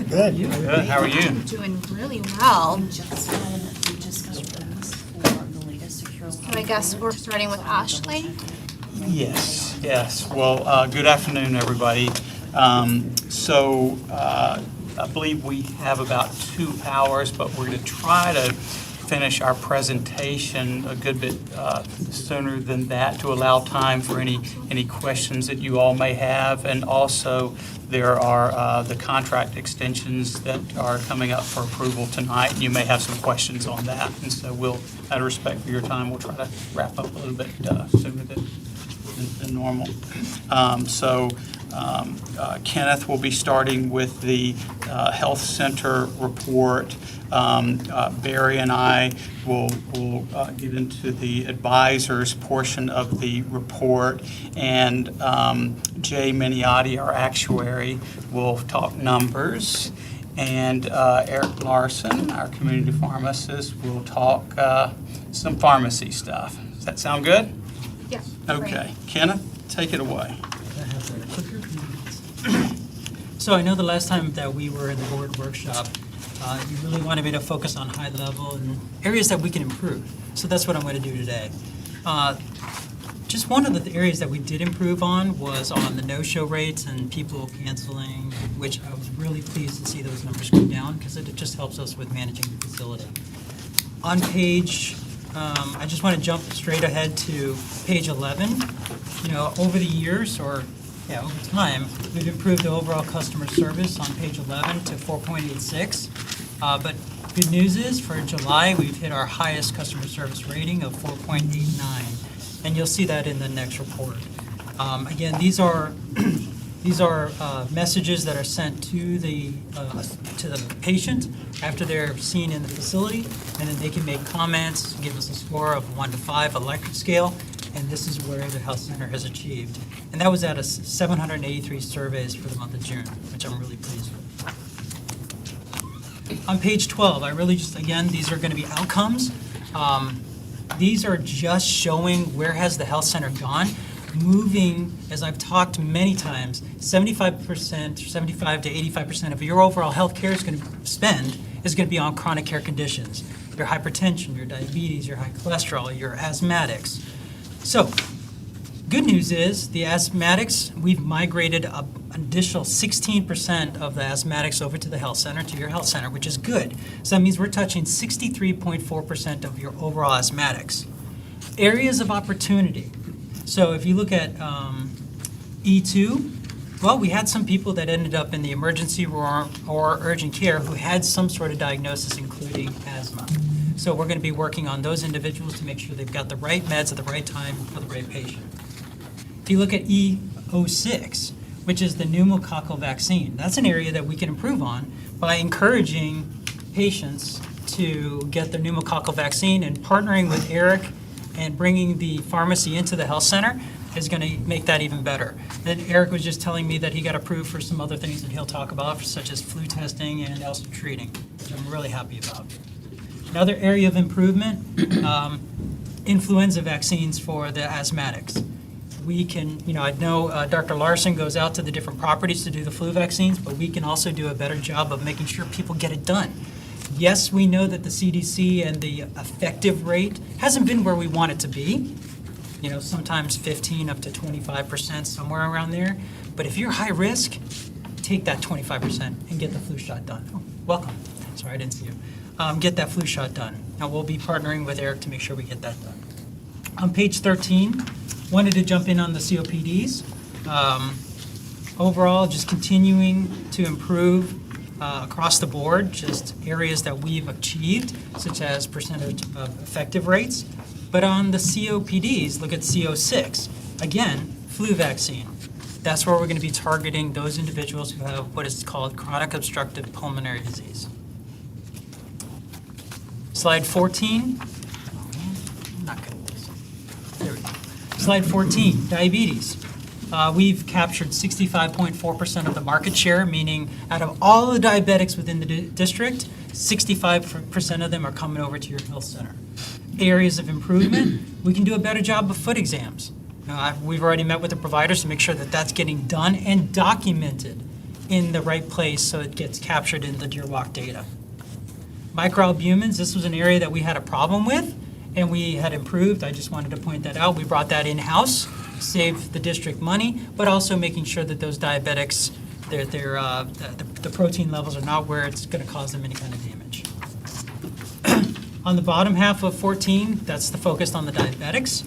Good. Good. How are you? I'm doing really well. So I guess we're starting with Ashley. Yes. Yes. Well, good afternoon, everybody. I believe we have about 2 hours, but we're going to try to finish our presentation a good bit sooner than that to allow time for any questions that you all may have. And also, there are the contract extensions that are coming up for approval tonight, and you may have some questions on that. And so we'll, out of respect for your time, we'll try to wrap up a little bit sooner than normal. Kenneth will be starting with the health center report. Barry and I will get into the advisors portion of the report, and Jay Miniotti, our actuary, will talk numbers, and Eric Larson, our community pharmacist, will talk some pharmacy stuff. Does that sound good? Yeah. Okay. Kenneth, take it away. So I know the last time that we were in the board workshop, you really wanted me to focus on high level and areas that we can improve. So that's what I'm going to do today. Just one of the areas that we did improve on was on the no-show rates and people canceling, which I was really pleased to see those numbers go down because it just helps us with managing the facility. On page, I just want to jump straight ahead to page 11. You know, over the years, over time, we've improved the overall customer service on page 11 to 4.86. But good news is, for July, we've hit our highest customer service rating of 4.89, and you'll see that in the next report. Again, these are messages that are sent to the patient after they're seen in the facility, and then they can make comments, give us a score of 1 to 5 Likert scale, and this is where the health center has achieved. And that was out of 783 surveys for the month of June, which I'm really pleased with. On page 12, I really just, again, these are going to be outcomes. These are just showing where has the health center gone. Moving, as I've talked many times, 75%, 75 to 85% of your overall health care is going to spend is going to be on chronic care conditions. Your hypertension, your diabetes, your high cholesterol, your asthmatics. So, good news is the asthmatics, we've migrated an additional 16% of the asthmatics over to the health center, to your health center, which is good. So that means we're touching 63.4% of your overall asthmatics. Areas of opportunity. So if you look at E2, well, we had some people that ended up in the emergency room or urgent care who had some sort of diagnosis, including asthma. So we're going to be working on those individuals to make sure they've got the right meds at the right time for the right patient. If you look at E06, which is the pneumococcal vaccine, that's an area that we can improve on by encouraging patients to get their pneumococcal vaccine, and partnering with Eric and bringing the pharmacy into the health center is going to make that even better. And Eric was just telling me that he got approved for some other things that he'll talk about, such as flu testing and also treating, which I'm really happy about. Another area of improvement, influenza vaccines for the asthmatics. We can, I know Dr. Larson goes out to the different properties to do the flu vaccines, but we can also do a better job of making sure people get it done. Yes, we know that the CDC and the effective rate hasn't been where we want it to be. Sometimes 15 up to 25%, somewhere around there. But if you're high risk, take that 25% and get the flu shot done. Oh, welcome. Sorry, I didn't see you. Get that flu shot done. Now we'll be partnering with Eric to make sure we get that done. On page 13, wanted to jump in on the COPDs. Overall, just continuing to improve across the board, just areas that we've achieved, such as percentage of effective rates. But on the COPDs, look at CO6. Again, flu vaccine. That's where we're going to be targeting those individuals who have what is called chronic obstructive pulmonary disease. Slide 14. I'm not good at this. There we go. Slide 14, diabetes. We've captured 65.4% of the market share, meaning out of all the diabetics within the district, 65% of them are coming over to your health center. Areas of improvement, we can do a better job of foot exams. We've already met with the providers to make sure that that's getting done and documented. in the right place so it gets captured in the DeerWalk data. Microalbumins, this was an area that we had a problem with and we had improved. I just wanted to point that out. We brought that in-house, saved the district money, but also making sure that those diabetics, the protein levels are not where it's going to cause them any kind of damage. On the bottom half of 14, that's the focus on the diabetics.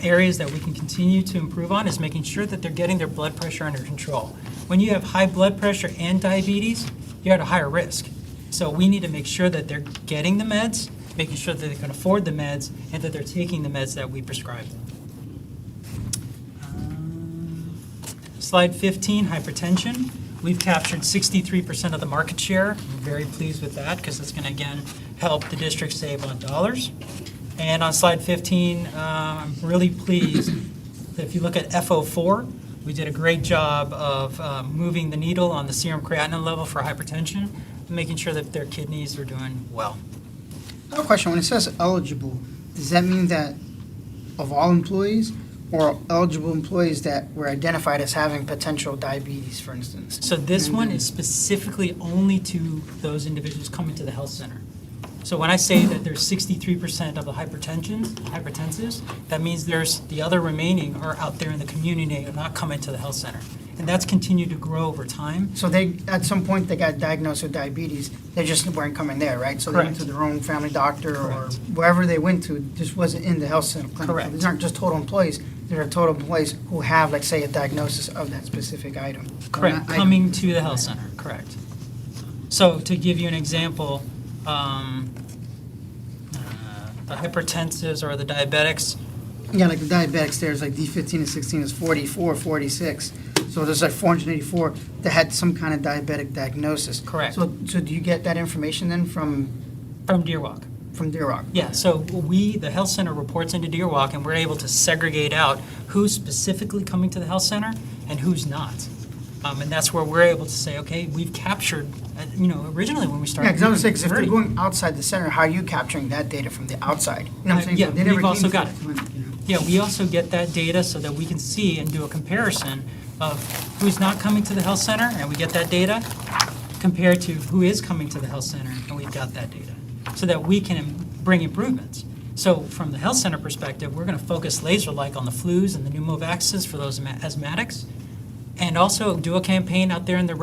Areas that we can continue to improve on is making sure that they're getting their blood pressure under control. When you have high blood pressure and diabetes, you're at a higher risk. So we need to make sure that they're getting the meds, making sure that they can afford the meds, and that they're taking the meds that we prescribe. Slide 15, hypertension. We've captured 63% of the market share. I'm very pleased with that because it's going to, again, help the district save on dollars. And on slide 15, I'm really pleased that if you look at FO4, we did a great job of moving the needle on the serum creatinine level for hypertension, and making sure that their kidneys are doing well. I have a question. When it says eligible, does that mean that of all employees or eligible employees that were identified as having potential diabetes, for instance? So this one is specifically only to those individuals coming to the health center. So when I say that there's 63% of the hypertensives, that means there's the other remaining are out there in the community and not coming to the health center. And that's continued to grow over time. So they, at some point, they got diagnosed with diabetes. They just weren't coming there, right? So they went Correct. to their own family doctor or Correct. wherever they went to, just wasn't in the health center clinic. Correct. So these aren't just total employees. They're total employees who have, like, say, a diagnosis of that specific item. Correct, Item. coming to the health center, correct. So to give you an example, the hypertensives or the diabetics, Yeah, like the diabetics, there's like D15 and 16 is 44, 46. So there's like 484 that had some kind of diabetic diagnosis. Correct. So do you get that information then from DeerWalk. DeerWalk? Yeah, so we, the health center reports into DeerWalk, and we're able to segregate out who's specifically coming to the health center and who's not. And that's where we're able to say, okay, we've captured, originally when we Yeah, started. because I was saying, 'cause if they're 30. going outside the center, how are you capturing that data from the outside? You know what I'm saying? Yeah, So they never we've also came got to it. the clinic, you know? Yeah, we also get that data so that we can see and do a comparison of who's not coming to the health center, and we get that data, compared to who is coming to the health center, and we've got that data, so that we can bring improvements. So from the health center perspective, we're going to focus laser-like on the flus and the pneumovaxes for those asthmatics, and also do a campaign out there in the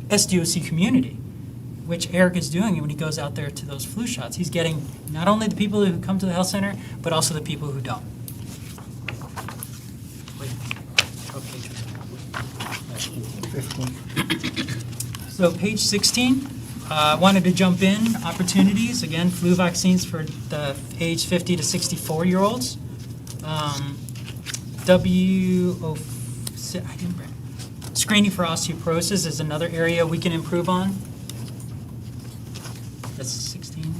SDOC community, which Eric is doing when he goes out there to those flu shots. He's getting not only the people who come to the health center, but also the people who don't. Wait, what page was that? So page 16, I wanted to jump in, opportunities, again, flu vaccines for the age 50 to 64-year-olds. Screening for osteoporosis is another area we can improve on. That's 16.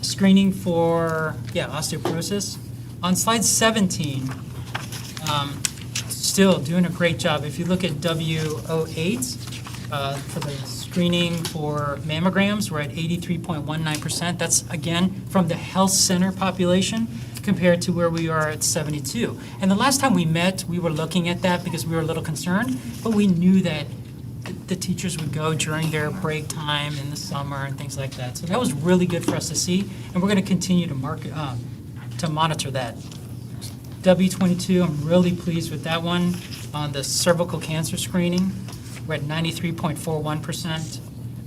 Screening for, osteoporosis. On slide 17, still doing a great job. If you look at W08, for the screening for mammograms, we're at 83.19%. That's, again, from the health center population compared to where we are at 72. And the last time we met, we were looking at that because we were a little concerned, but we knew that the teachers would go during their break time in the summer and things like that. So that was really good for us to see, and we're going to continue to monitor that. W22, I'm really pleased with that one. On the cervical cancer screening, we're at 93.41%.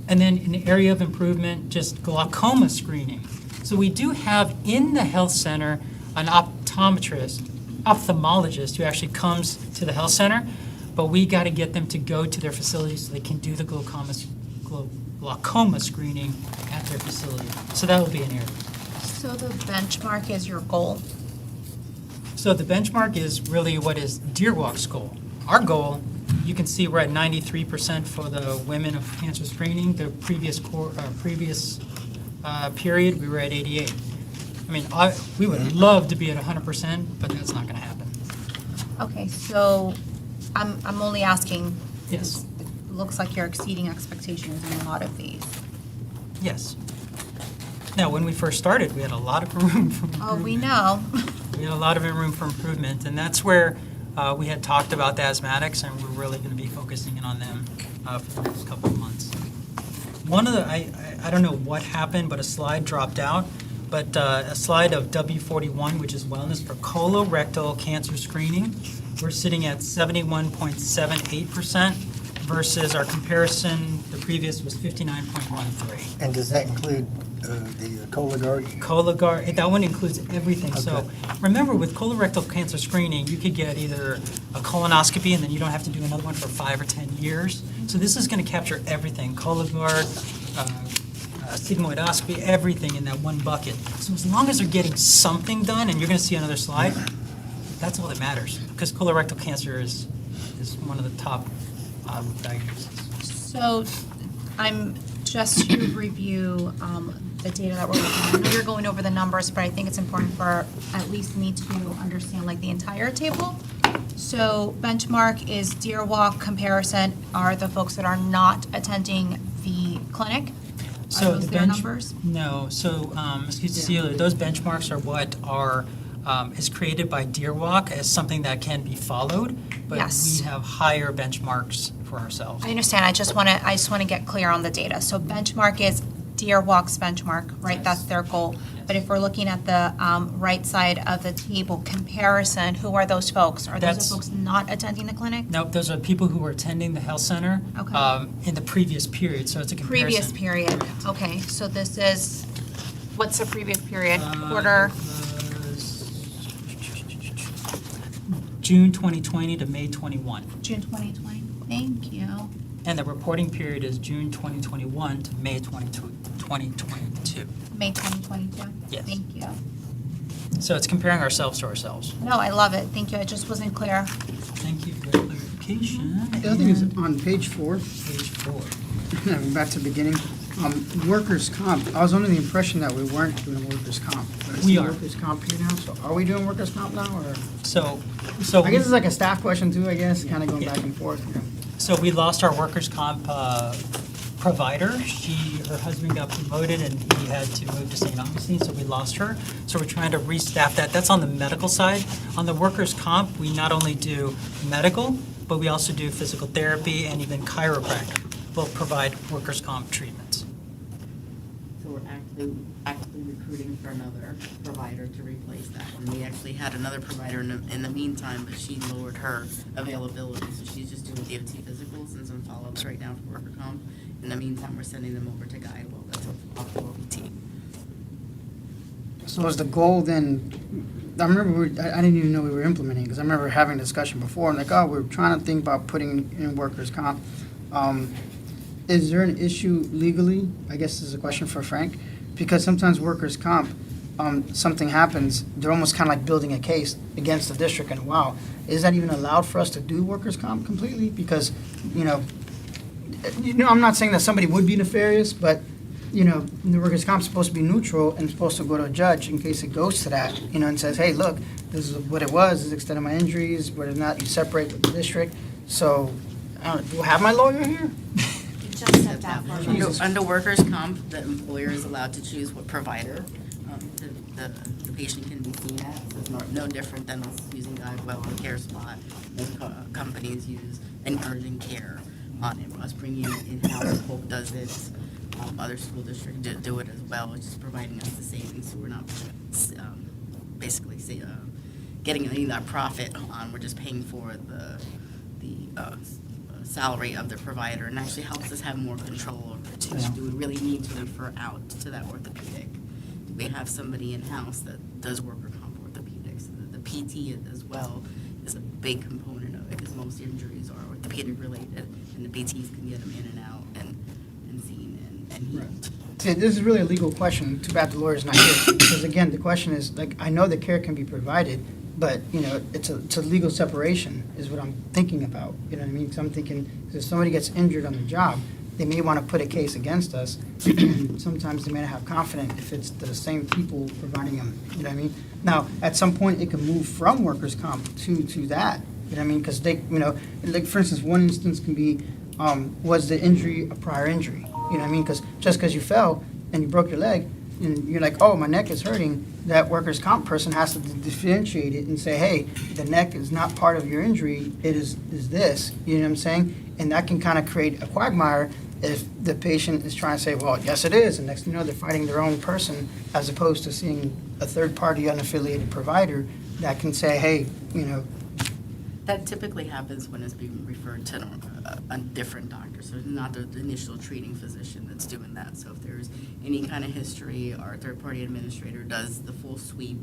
And then in the area of improvement, just glaucoma screening. So we do have in the health center an ophthalmologist who actually comes to the health center, but we got to get them to go to their facility so they can do the glaucoma screening at their facility. So that will be an area. So the benchmark is your goal? So the benchmark is really what is DeerWalk's goal. Our goal, you can see we're at 93% for the women of cancer screening. The previous period, we were at 88. I mean, we would love to be at 100%, but that's not going to happen. Okay, so I'm only asking. Yes. It looks like you're exceeding expectations in a lot of these. Yes. Now, when we first started, we had a lot of room for improvement. Oh, we know. We had a lot of room for improvement, and that's where We had talked about the asthmatics, and we're really going to be focusing in on them for the next couple of months. One of the, I don't know what happened, but a slide dropped out, but a slide of W41, which is wellness for colorectal cancer screening. We're sitting at 71.78% versus our comparison, the previous was 59.13. And does that include the Cologuard? Cologuard, that one includes everything. So Okay. remember, with colorectal cancer screening, you could get either a colonoscopy and then you don't have to do another one for 5 or 10 years. So this is going to capture everything, Cologuard, sigmoidoscopy, everything in that one bucket. So as long as they're getting something done, and you're going to see another slide, that's all that matters, because colorectal cancer is one of the top diagnoses. So I'm just to review the data that we're looking at. I know you're going over the numbers, but I think it's important for at least me to understand like the entire table. So benchmark is Deer Walk comparison are the folks that are not attending the clinic. So Are those the their bench, numbers? no, so, Cecilia, those benchmarks are what are, is created by Deer Walk as something that can be followed, but Yes. we have higher benchmarks for ourselves. I understand. I just want to get clear on the data. So benchmark is Deer Walk's benchmark, right? That's their goal. But if we're looking at the right side of the table, comparison, who are those folks? Are those That's- the folks not attending the clinic? Nope, those are people who were attending the health center Okay. in the previous period, so it's a comparison. Previous period. Okay, so this is, what's the previous period? Uh, Quarter? it was June 2020 to May 21. June 2020. Thank you. And the reporting period is June 2021 to May 2022. May 2022. Yes. Thank you. So it's comparing ourselves to ourselves. No, I love it. Thank you. It just wasn't clear. Thank you for the clarification. The other thing is And on page 4, Page 4. back to the beginning, workers' comp. I was under the impression that we weren't doing workers' comp. But I We see are. Workers' comp here now, so are we doing workers' comp now, or? So I guess it's like a staff question too, I guess, kind of going Yeah. back and forth. Yeah. So we lost our workers' comp provider. Her husband got promoted and he had to move to St. Augustine, so we lost her. So we're trying to restaff that. That's on the medical side. On the workers' comp, we not only do medical, but we also do physical therapy and even chiropractic will provide workers' comp treatments. So we're actively recruiting for another provider to replace that one. We actually had another provider in the meantime, but she lowered her availability, so she's just doing DOT physicals and some follow-ups right now for worker comp. In the meantime, we're sending them over to Guidewell, that's off the OPT. So is the goal then, I remember, I didn't even know we were implementing, because I remember having a discussion before, and like, oh, we're trying to think about putting in workers' comp. Is there an issue legally? I guess this is a question for Frank, because sometimes workers' comp, something happens, they're almost kind of like building a case against the district, and wow, is that even allowed for us to do workers' comp completely? Because, I'm not saying that somebody would be nefarious, but, the workers' comp is supposed to be neutral and supposed to go to a judge in case it goes to that, and says, hey, look, this is what it was, this is the extent of my injuries, whether or not you separate with the district. So, I don't know, do I have my lawyer here? Just said that for me. Under workers comp, the employer is allowed to choose what provider the patient can be seen at. So it's no different than us using Guidewell or CareSpot. Most companies use Encouraging Care on it. Us bringing it in-house, Hope does it. Other school districts do it as well. It's just providing us the savings, so we're not basically getting any of that profit on. We're just paying for the salary of the provider, and actually helps us have more control over it too. Yeah. Do we really need to refer out to that orthopedic? Do we have somebody in-house that does worker comp orthopedics? The PT as well is a big component of it, because most injuries are orthopedic related, and the PTs can get them in and out and seen and healed. See, this is really a legal question. Too bad the lawyer's not here. Because again, the question is, like, I know the care can be provided, but, it's a legal separation is what I'm thinking about. You know what I mean? 'Cause I'm thinking, 'cause if somebody gets injured on the job, they may want to put a case against us. Sometimes they may not have confidence if it's the same people providing them. You know what I mean? Now, at some point, it can move from workers' comp to that. You know what I mean? Because they, like, for instance, one instance can be, was the injury a prior injury? You know what I mean? Because just because you fell and you broke your leg, and you're like, oh, my neck is hurting, that workers' comp person has to differentiate it and say, hey, the neck is not part of your injury, it is this, you know what I'm saying? And that can kind of create a quagmire if the patient is trying to say, well, yes, it is, and next thing you know, they're fighting their own person, as opposed to seeing a third-party unaffiliated provider that can say, hey, you know, That typically happens when it's being referred to a different doctor, so it's not the initial treating physician that's doing that. So if there's any kind of history, our third-party administrator does the full sweep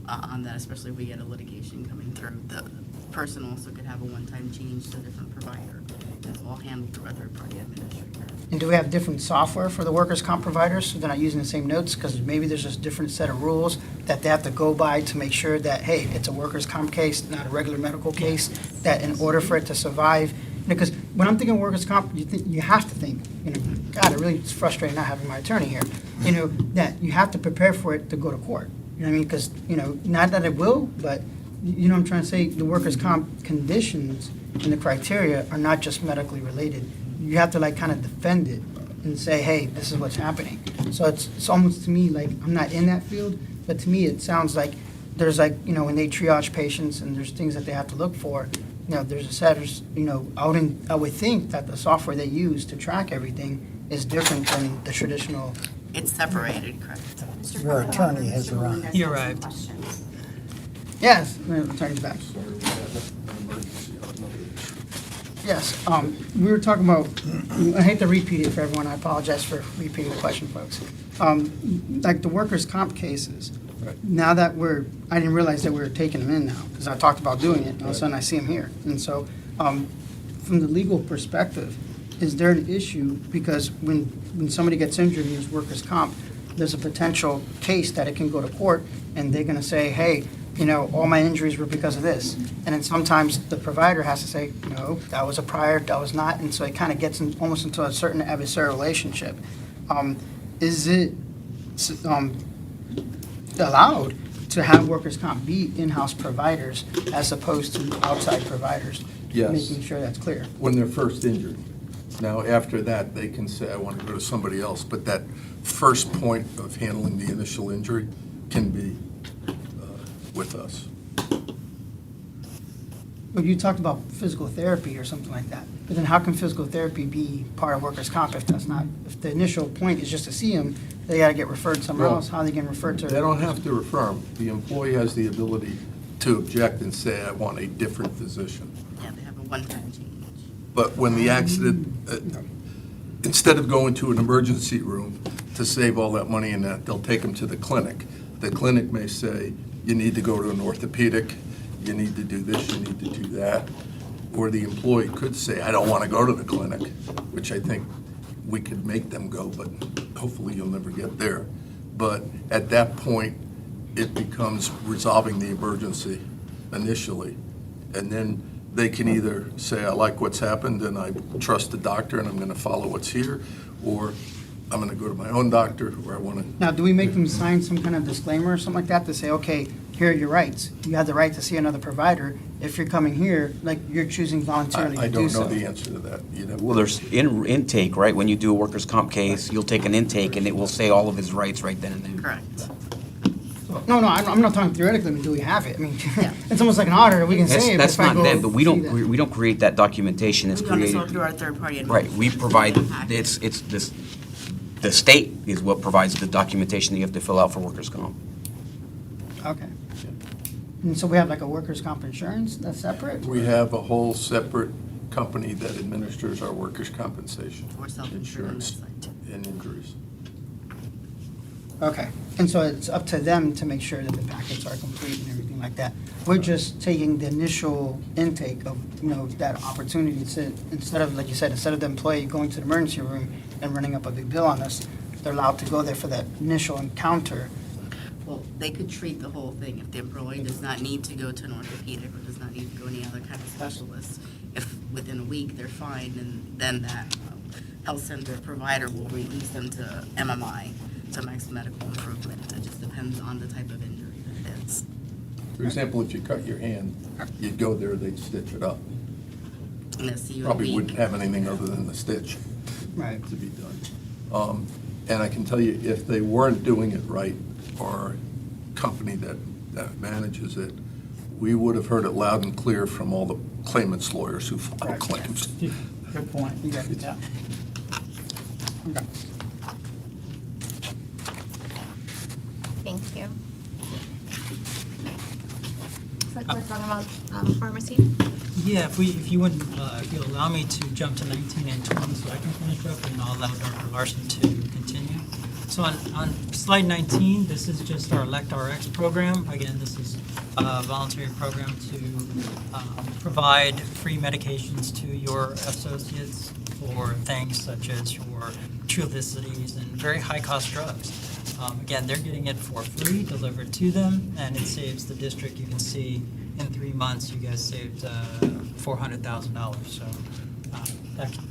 on that, especially if we get a litigation coming through. The person also could have a one-time change to a different provider. That's all handled through our third-party administrator. and do we have different software for the workers' comp providers, so they're not using the same notes? Because maybe there's just different set of rules that they have to go by to make sure that, hey, it's a workers' comp case, not a regular medical case, that in order for it to survive, because when I'm thinking workers' comp, you have to think, you know, God, it really is frustrating not having my attorney here, you know, that you have to prepare for it to go to court. You know what I mean? Because, you know, not that it will, but, you know what I'm trying to say, the workers' comp conditions and the criteria are not just medically related. You have to like kind of defend it and say, hey, this is what's happening. So it's almost to me like, I'm not in that field, but to me, it sounds like there's like, you know, when they triage patients and there's things that they have to look for, you know, there's a set of, you know, I would think that the software they use to track everything is different than the traditional. It's separated, correct? Your attorney has arrived. He arrived. Yes, attorney's back. Yes, we were talking about, I hate to repeat it for everyone, I apologize for repeating the question, folks. Like the workers' comp cases, now that I didn't realize that we were taking them in now, because I talked about doing it, and all of a sudden I see them here. And so, from the legal perspective, is there an issue, because when somebody gets injured and uses workers' comp, there's a potential case that it can go to court, and they're gonna say, hey, you know, all my injuries were because of this. And then sometimes the provider has to say, no, that was a prior, that was not, and so it kind of gets almost into a certain adversarial relationship. Is it allowed to have workers' comp be in-house providers as opposed to outside providers? Yes. Making sure that's clear. When they're first injured. Now, after that, they can say, I want to go to somebody else, but that first point of handling the initial injury can be with us. Well, you talked about physical therapy or something like that, but then how can physical therapy be part of workers' comp if that's not, if the initial point is just to see them, they gotta get referred somewhere Well, else, how are they getting referred to? They don't have to refer them. The employee has the ability to object and say, I want a different physician. Yeah, they have a one-time change. But when the accident, instead of going to an emergency room to save all that money in that, they'll take them to the clinic. The clinic may say, you need to go to an orthopedic, you need to do this, you need to do that. Or the employee could say, I don't want to go to the clinic, which I think we could make them go, but hopefully you'll never get there. But at that point, it becomes resolving the emergency initially. And then they can either say, I like what's happened and I trust the doctor and I'm going to follow what's here, or I'm going to go to my own doctor where I want to. Now, do we make them sign some kind of disclaimer or something like that to say, okay, here are your rights, you have the right to see another provider, if you're coming here, like, you're choosing voluntarily I to do don't so? know the answer to that. You know, Well, there's intake, right? When you do a workers' comp case, you'll take an intake, and it will say all of his rights right then and there. Correct. No, I'm not talking theoretically, I mean, do we have it? I mean, Yeah. it's almost like an auditor, we can say it, but That's if I not go them, but we see don't, that- we don't create that documentation. It's We've done this all created. through our third-party Right, we administrator. provide, Package. it's this, the state is what provides the documentation that you have to fill out for workers' comp. Okay. And so we have like a workers' comp insurance that's separate? we have a whole separate company that administers our workers' compensation. Or self-insurance. Insurance and injuries. Okay, and so it's up to them to make sure that the packets are complete and everything like that. We're just taking the initial intake of, you know, that opportunity to, instead of, like you said, instead of the employee going to the emergency room and running up a big bill on us, they're allowed to go there for that initial encounter. Well, they could treat the whole thing if the employee does not need to go to an orthopedic or does not need to go any other kind of specialist. If within a week they're fine, and then that health center provider will release them to MMI, to max medical improvement. It just depends on the type of injury that it is. For example, if you cut your hand, you'd go there, they'd stitch it up. And they'll see you in a Probably week. wouldn't have anything other than the stitch Right. to be done. And I can tell you, if they weren't doing it right, or company that manages it, we would have heard it loud and clear from all the claimants' lawyers who file Correct. claims. Good point. You got it, yeah. Okay. Thank you. So we're talking about pharmacy? Yeah, if you wouldn't, if you'll allow me to jump to 19 and 20 so I can finish up, and I'll allow Dr. Larson to continue. So on slide 19, this is just our ElectRx program. Again, this is a voluntary program to provide free medications to your associates for things such as your Trulicities and very high-cost drugs. Again, they're getting it for free, delivered to them, and it saves the district. You can see in 3 months, you guys saved $400,000. So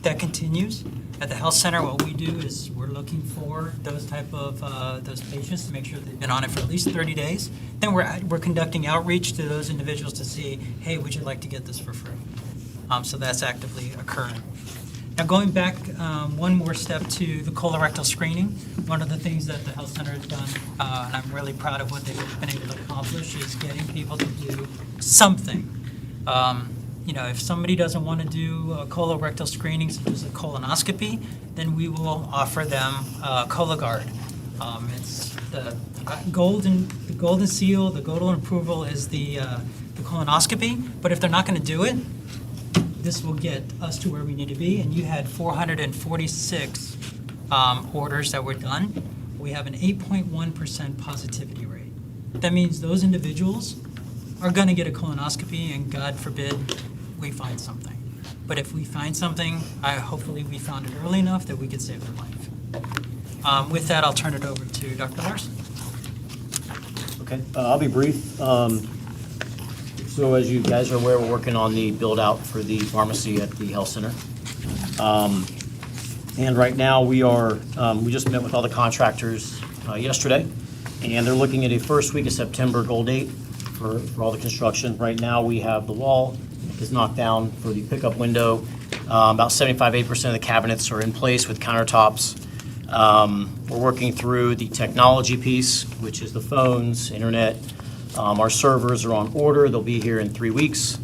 that continues. At the health center, what we do is we're looking for those type of those patients to make sure they've been on it for at least 30 days. Then we're conducting outreach to those individuals to see, hey, would you like to get this for free? So that's actively occurring. Now, going back one more step to the colorectal screening, one of the things that the health center has done, and I'm really proud of what they've been able to accomplish, is getting people to do something. You know, if somebody doesn't want to do a colorectal screening, such as a colonoscopy, then we will offer them Cologuard. It's the golden seal, the golden approval is the colonoscopy. But if they're not going to do it, this will get us to where we need to be. And you had 446 orders that were done. We have an 8.1% positivity rate. That means those individuals are going to get a colonoscopy, and God forbid we find something. But if we find something, hopefully we found it early enough that we could save their life. With that, I'll turn it over to Dr. Larson. Okay, I'll be brief. So as you guys are aware, we're working on the build-out for the pharmacy at the health center. And right now, we just met with all the contractors yesterday, and they're looking at a first week of September goal date for all the construction. Right now, we have the wall is knocked down for the pickup window. About 75-80% of the cabinets are in place with countertops. We're working through the technology piece, which is the phones, internet. Our servers are on order. They'll be here in 3 weeks.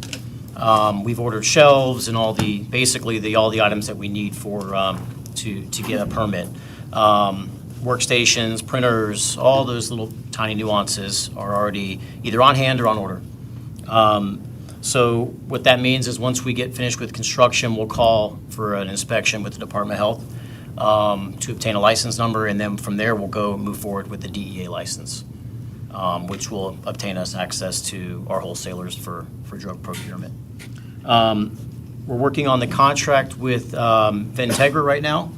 We've ordered shelves and all the items that we need for to get a permit. Workstations, printers, all those little tiny nuances are already either on hand or on order. So what that means is once we get finished with construction, we'll call for an inspection with the Department of Health to obtain a license number, and then from there we'll move forward with the DEA license, which will obtain us access to our wholesalers for drug procurement. We're working on the contract with Ventegra right now,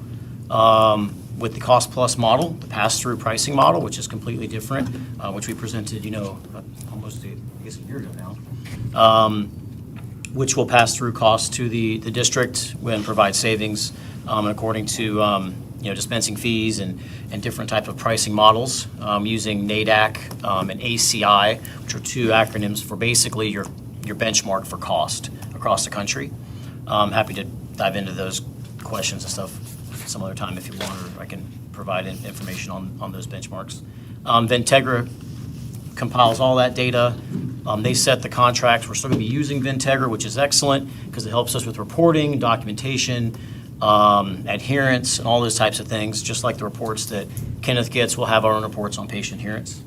with the cost-plus model, the pass-through pricing model, which is completely different, which we presented, almost a year ago now, which will pass through costs to the district and provide savings, and according to dispensing fees and different type of pricing models, using NADAC and ACI, which are two acronyms for basically your benchmark for cost across the country. I'm happy to dive into those questions and stuff some other time if you want, or I can provide information on those benchmarks. Ventegra compiles all that data. They set the contracts. We're still going to be using Ventegra, which is excellent because it helps us with reporting, documentation, adherence, and all those types of things. Just like the reports that Kenneth gets, we'll have our own reports on patient adherence.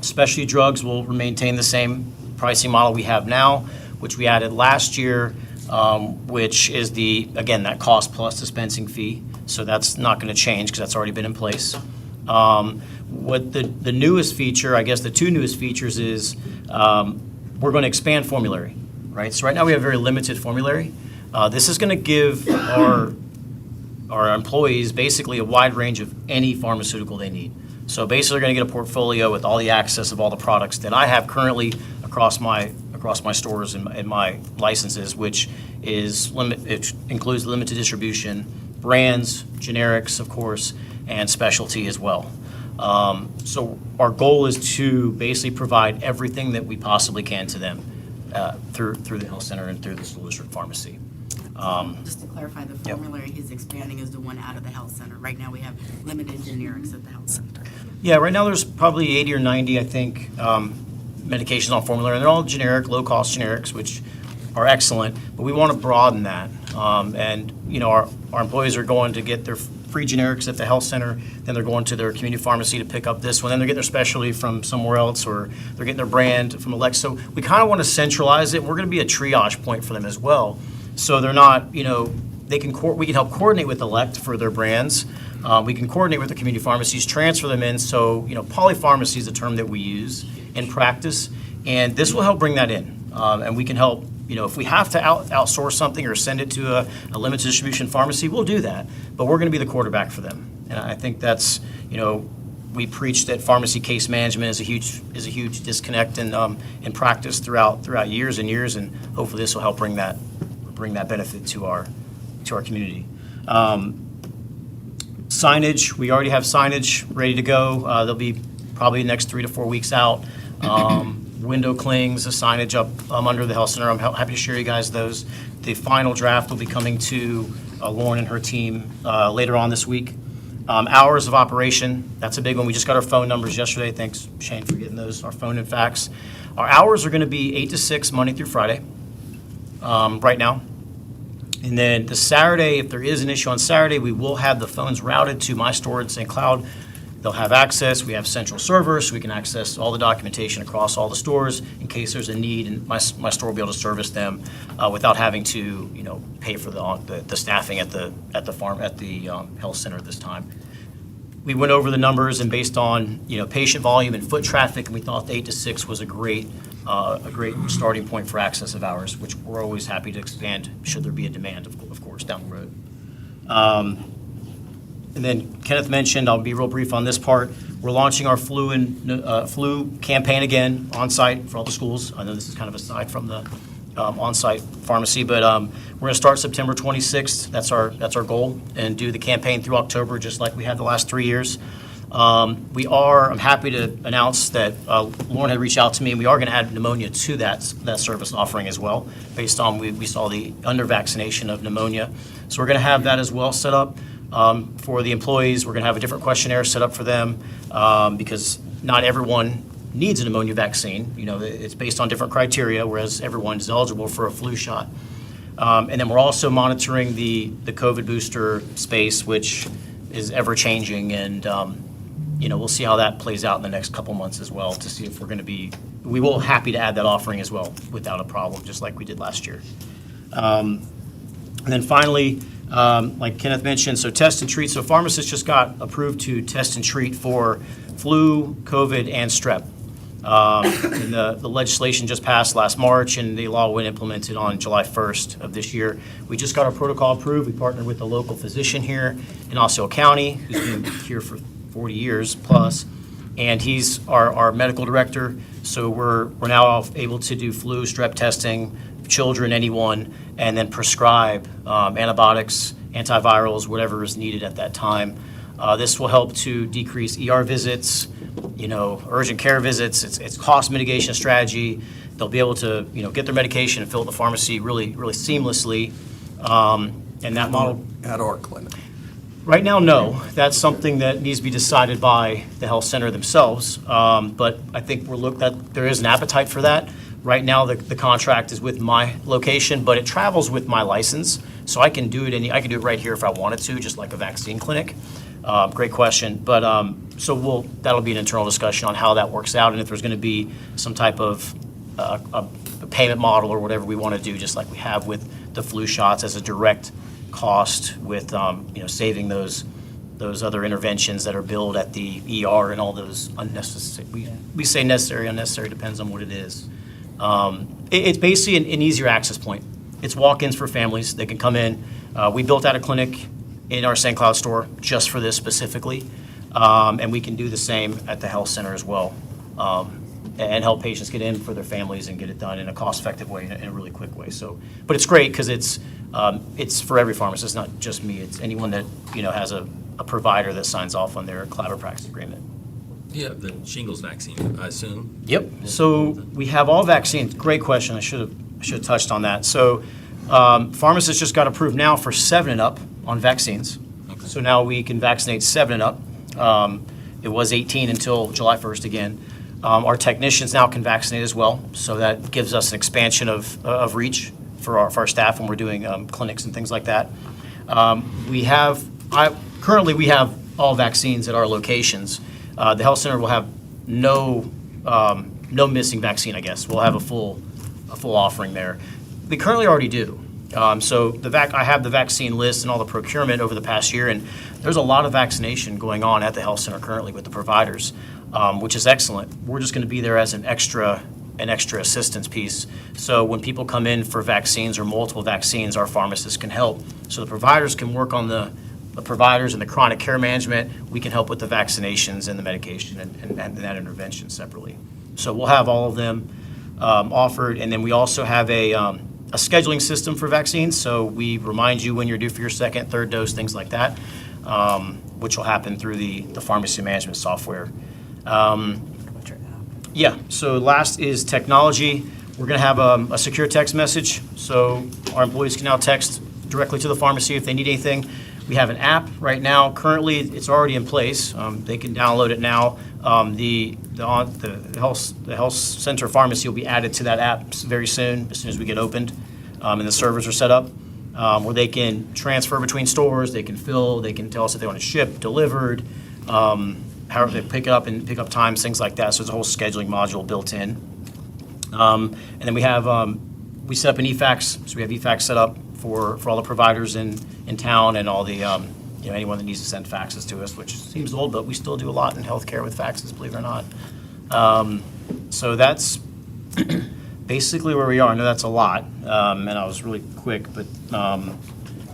Specialty drugs will maintain the same pricing model we have now, which we added last year, which is that cost plus dispensing fee. So that's not going to change because that's already been in place. What the newest feature, I guess the two newest features is we're going to expand formulary, right? So right now we have a very limited formulary. This is going to give our employees basically a wide range of any pharmaceutical they need. So basically, they're going to get a portfolio with all the access of all the products that I have currently across my stores and my licenses, which it includes limited distribution, brands, generics, of course, and specialty as well. So our goal is to basically provide everything that we possibly can to them through the health center and through the school district pharmacy. Just to clarify, the formulary he's expanding is the one out of the health center. Right now, we have limited generics at the health center. Yeah, right now there's probably 80 or 90, I think, medications on formulary. And they're all generic, low-cost generics, which are excellent, but we want to broaden that. And, you know, our employees are going to get their free generics at the health center, then they're going to their community pharmacy to pick up this one, then they're getting their specialty from somewhere else, or they're getting their brand from Alex. So we kind of want to centralize it. We're going to be a triage point for them as well. So they're not, you know, we can help coordinate with Elect for their brands. We can coordinate with the community pharmacies, transfer them in. So, you know, polypharmacy is a term that we use in practice, and this will help bring that in. And we can help, you know, if we have to outsource something or send it to a limited distribution pharmacy, we'll do that. But we're going to be the quarterback for them. And I think that's, you know, we preach that pharmacy case management is a huge disconnect in practice throughout years and years, and hopefully this will help bring that benefit to our community. Signage, we already have signage ready to go. They'll be probably the next 3 to 4 weeks out. Window clings, the signage up under the health center. I'm happy to share you guys those. The final draft will be coming to Lauren and her team later on this week. Hours of operation, that's a big one. We just got our phone numbers yesterday. Thanks, Shane, for getting those, our phone and fax. Our hours are going to be 8 to 6, Monday through Friday, right now. And then the Saturday, if there is an issue on Saturday, we will have the phones routed to my store in St. Cloud. They'll have access. We have central servers, so we can access all the documentation across all the stores in case there's a need, and my store will be able to service them without having to, you know, pay for the staffing at the health center at this time. We went over the numbers, and based on, you know, patient volume and foot traffic, and we thought the 8 to 6 was a great starting point for access of hours, which we're always happy to expand should there be a demand, of course, down the road. And then Kenneth mentioned, I'll be real brief on this part, we're launching our flu campaign again on-site for all the schools. I know this is kind of aside from the on-site pharmacy, but we're going to start September 26th. That's our goal, and do the campaign through October, just like we had the last 3 years. I'm happy to announce that Lauren had reached out to me, and we are going to add pneumonia to that service offering as well, based on we saw the under-vaccination of pneumonia. So we're going to have that as well set up for the employees. We're going to have a different questionnaire set up for them because not everyone needs a pneumonia vaccine. You know, it's based on different criteria, whereas everyone is eligible for a flu shot. And then we're also monitoring the COVID booster space, which is ever-changing, and you know, we'll see how that plays out in the next couple months as well, to see if we will happy to add that offering as well without a problem, just like we did last year. And then finally, like Kenneth mentioned, so test and treat. So pharmacists just got approved to test and treat for flu, COVID, and strep. And the legislation just passed last March, and the law went implemented on July 1st of this year. We just got our protocol approved. We partnered with a local physician here in Osceola County, who's been here for 40 years plus, and he's our medical director. So we're now able to do flu, strep testing, children, anyone, and then prescribe antibiotics, antivirals, whatever is needed at that time. This will help to decrease ER visits, you know, urgent care visits. It's cost mitigation strategy. They'll be able to, you know, get their medication and fill at the pharmacy really seamlessly. And that model At our clinic. right now, no. That's something that needs to be decided by the health center themselves. But I think that there is an appetite for that. Right now, the contract is with my location, but it travels with my license, so I can do it. I can do it right here if I wanted to, just like a vaccine clinic. Great question, but that'll be an internal discussion on how that works out, and if there's going to be some type of a payment model or whatever we want to do, just like we have with the flu shots as a direct cost, with you know, saving those other interventions that are billed at the ER and all those unnecessary. We say necessary, unnecessary, depends on what it is. It's basically an easier access point. It's walk-ins for families. They can come in. We built out a clinic in our St. Cloud store just for this specifically, and we can do the same at the health center as well, and help patients get in for their families and get it done in a cost-effective way, in a really quick way. So, but it's great because it's for every pharmacist. It's not just me. It's anyone that, you know, has a provider that signs off on their collaborative practice agreement. Yeah, the shingles vaccine, I assume. Yep. So we have all vaccines. Great question. I should have touched on that. So Pharmacists just got approved now for 7 and up on vaccines. So now we can vaccinate 7 and up. It was 18 until July 1st again. Our technicians now can vaccinate as well, so that gives us an expansion of reach for our staff when we're doing clinics and things like that. Currently we have all vaccines at our locations. The health center will have no missing vaccine, I guess. We'll have a full offering there. We currently already do. So I have the vaccine list and all the procurement over the past year, and there's a lot of vaccination going on at the health center currently with the providers, which is excellent. We're just going to be there as an extra assistance piece. So when people come in for vaccines or multiple vaccines, our pharmacists can help. So the providers can work on the providers and the chronic care management. We can help with the vaccinations and the medication and that intervention separately. So we'll have all of them offered, and then we also have a scheduling system for vaccines. So we remind you when you're due for your second, third dose, things like that, which will happen through the pharmacy management software. So last is technology. We're going to have a secure text message, so our employees can now text directly to the pharmacy if they need anything. We have an app right now. Currently, it's already in place. They can download it now. The health center pharmacy will be added to that app very soon as we get opened, and the servers are set up, where they can transfer between stores. They can fill. They can tell us if they want to ship, delivered, how they pick up and pick up times, things like that. So there's a whole scheduling module built in. And then we have we set up an eFax. So we have eFax set up for all the providers in town and all the anyone that needs to send faxes to us, which seems old, but we still do a lot in healthcare with faxes, believe it or not. So that's basically where we are. I know that's a lot, and I was really quick, but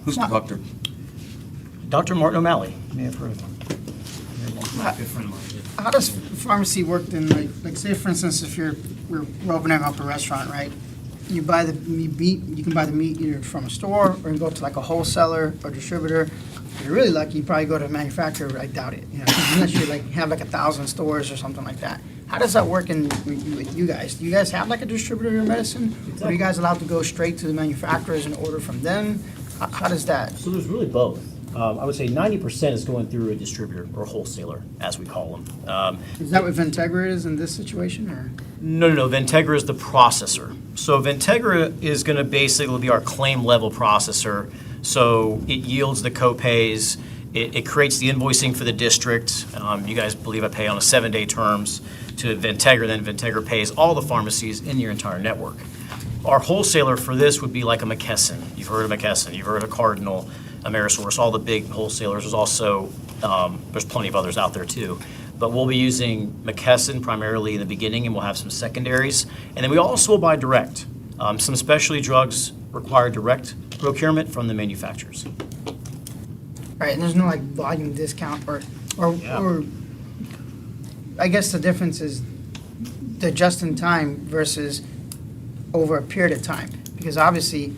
Who's the doctor? Dr. Martin O'Malley, may have heard of him. Good friend of mine. How does pharmacy work then, like say for instance, if we're opening up a restaurant, right? You buy the meat, you can buy the meat either from a store or you can go to like a wholesaler or distributor. If you're really lucky, you probably go to a manufacturer, I doubt it, unless you have 1,000 stores or something like that. How does that work with you guys? Do you guys have like a distributor of medicine? Exactly. Are you guys allowed to go straight to the manufacturers and order from them? How does that? So there's really both. I would say 90% is going through a distributor or wholesaler, as we call them. Is that what Ventegra is in this situation, or? No. Ventegra is the processor. So Ventegra is going to basically be our claim level processor. So it yields the copays. It creates the invoicing for the district. You guys believe I pay on a 7-day terms to Ventegra. Then Ventegra pays all the pharmacies in your entire network. Our wholesaler for this would be like a McKesson. You've heard of McKesson. You've heard of Cardinal, Amerisource, all the big wholesalers. There's also, there's plenty of others out there too. But we'll be using McKesson primarily in the beginning, and we'll have some secondaries. And then we also will buy direct. Some specialty drugs require direct procurement from the manufacturers. Right, and there's no like volume discount or I guess the difference is the just-in-time versus over a period of time. Because obviously,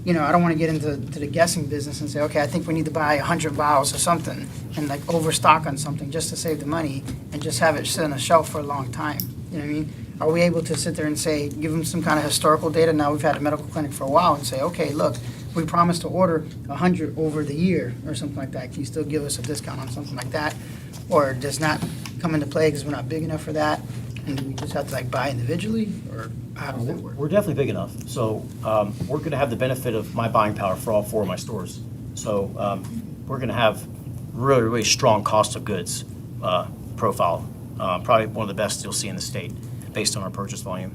I don't want to get into the guessing business and say, okay, I think we need to buy 100 vials or something and like overstock on something just to save the money and just have it sit on a shelf for a long time. You know what I mean? Are we able to sit there and say, give them some kind of historical data? Now we've had a medical clinic for a while and say, okay, look, we promised to order 100 over the year or something like that. Can you still give us a discount on something like that? Or does not come into play because we're not big enough for that? And do we just have to like buy individually, or how does that work? We're definitely big enough. So we're going to have the benefit of my buying power for all 4 of my stores. So we're going to have really, really strong cost of goods profile. Probably one of the best you'll see in the state based on our purchase volume.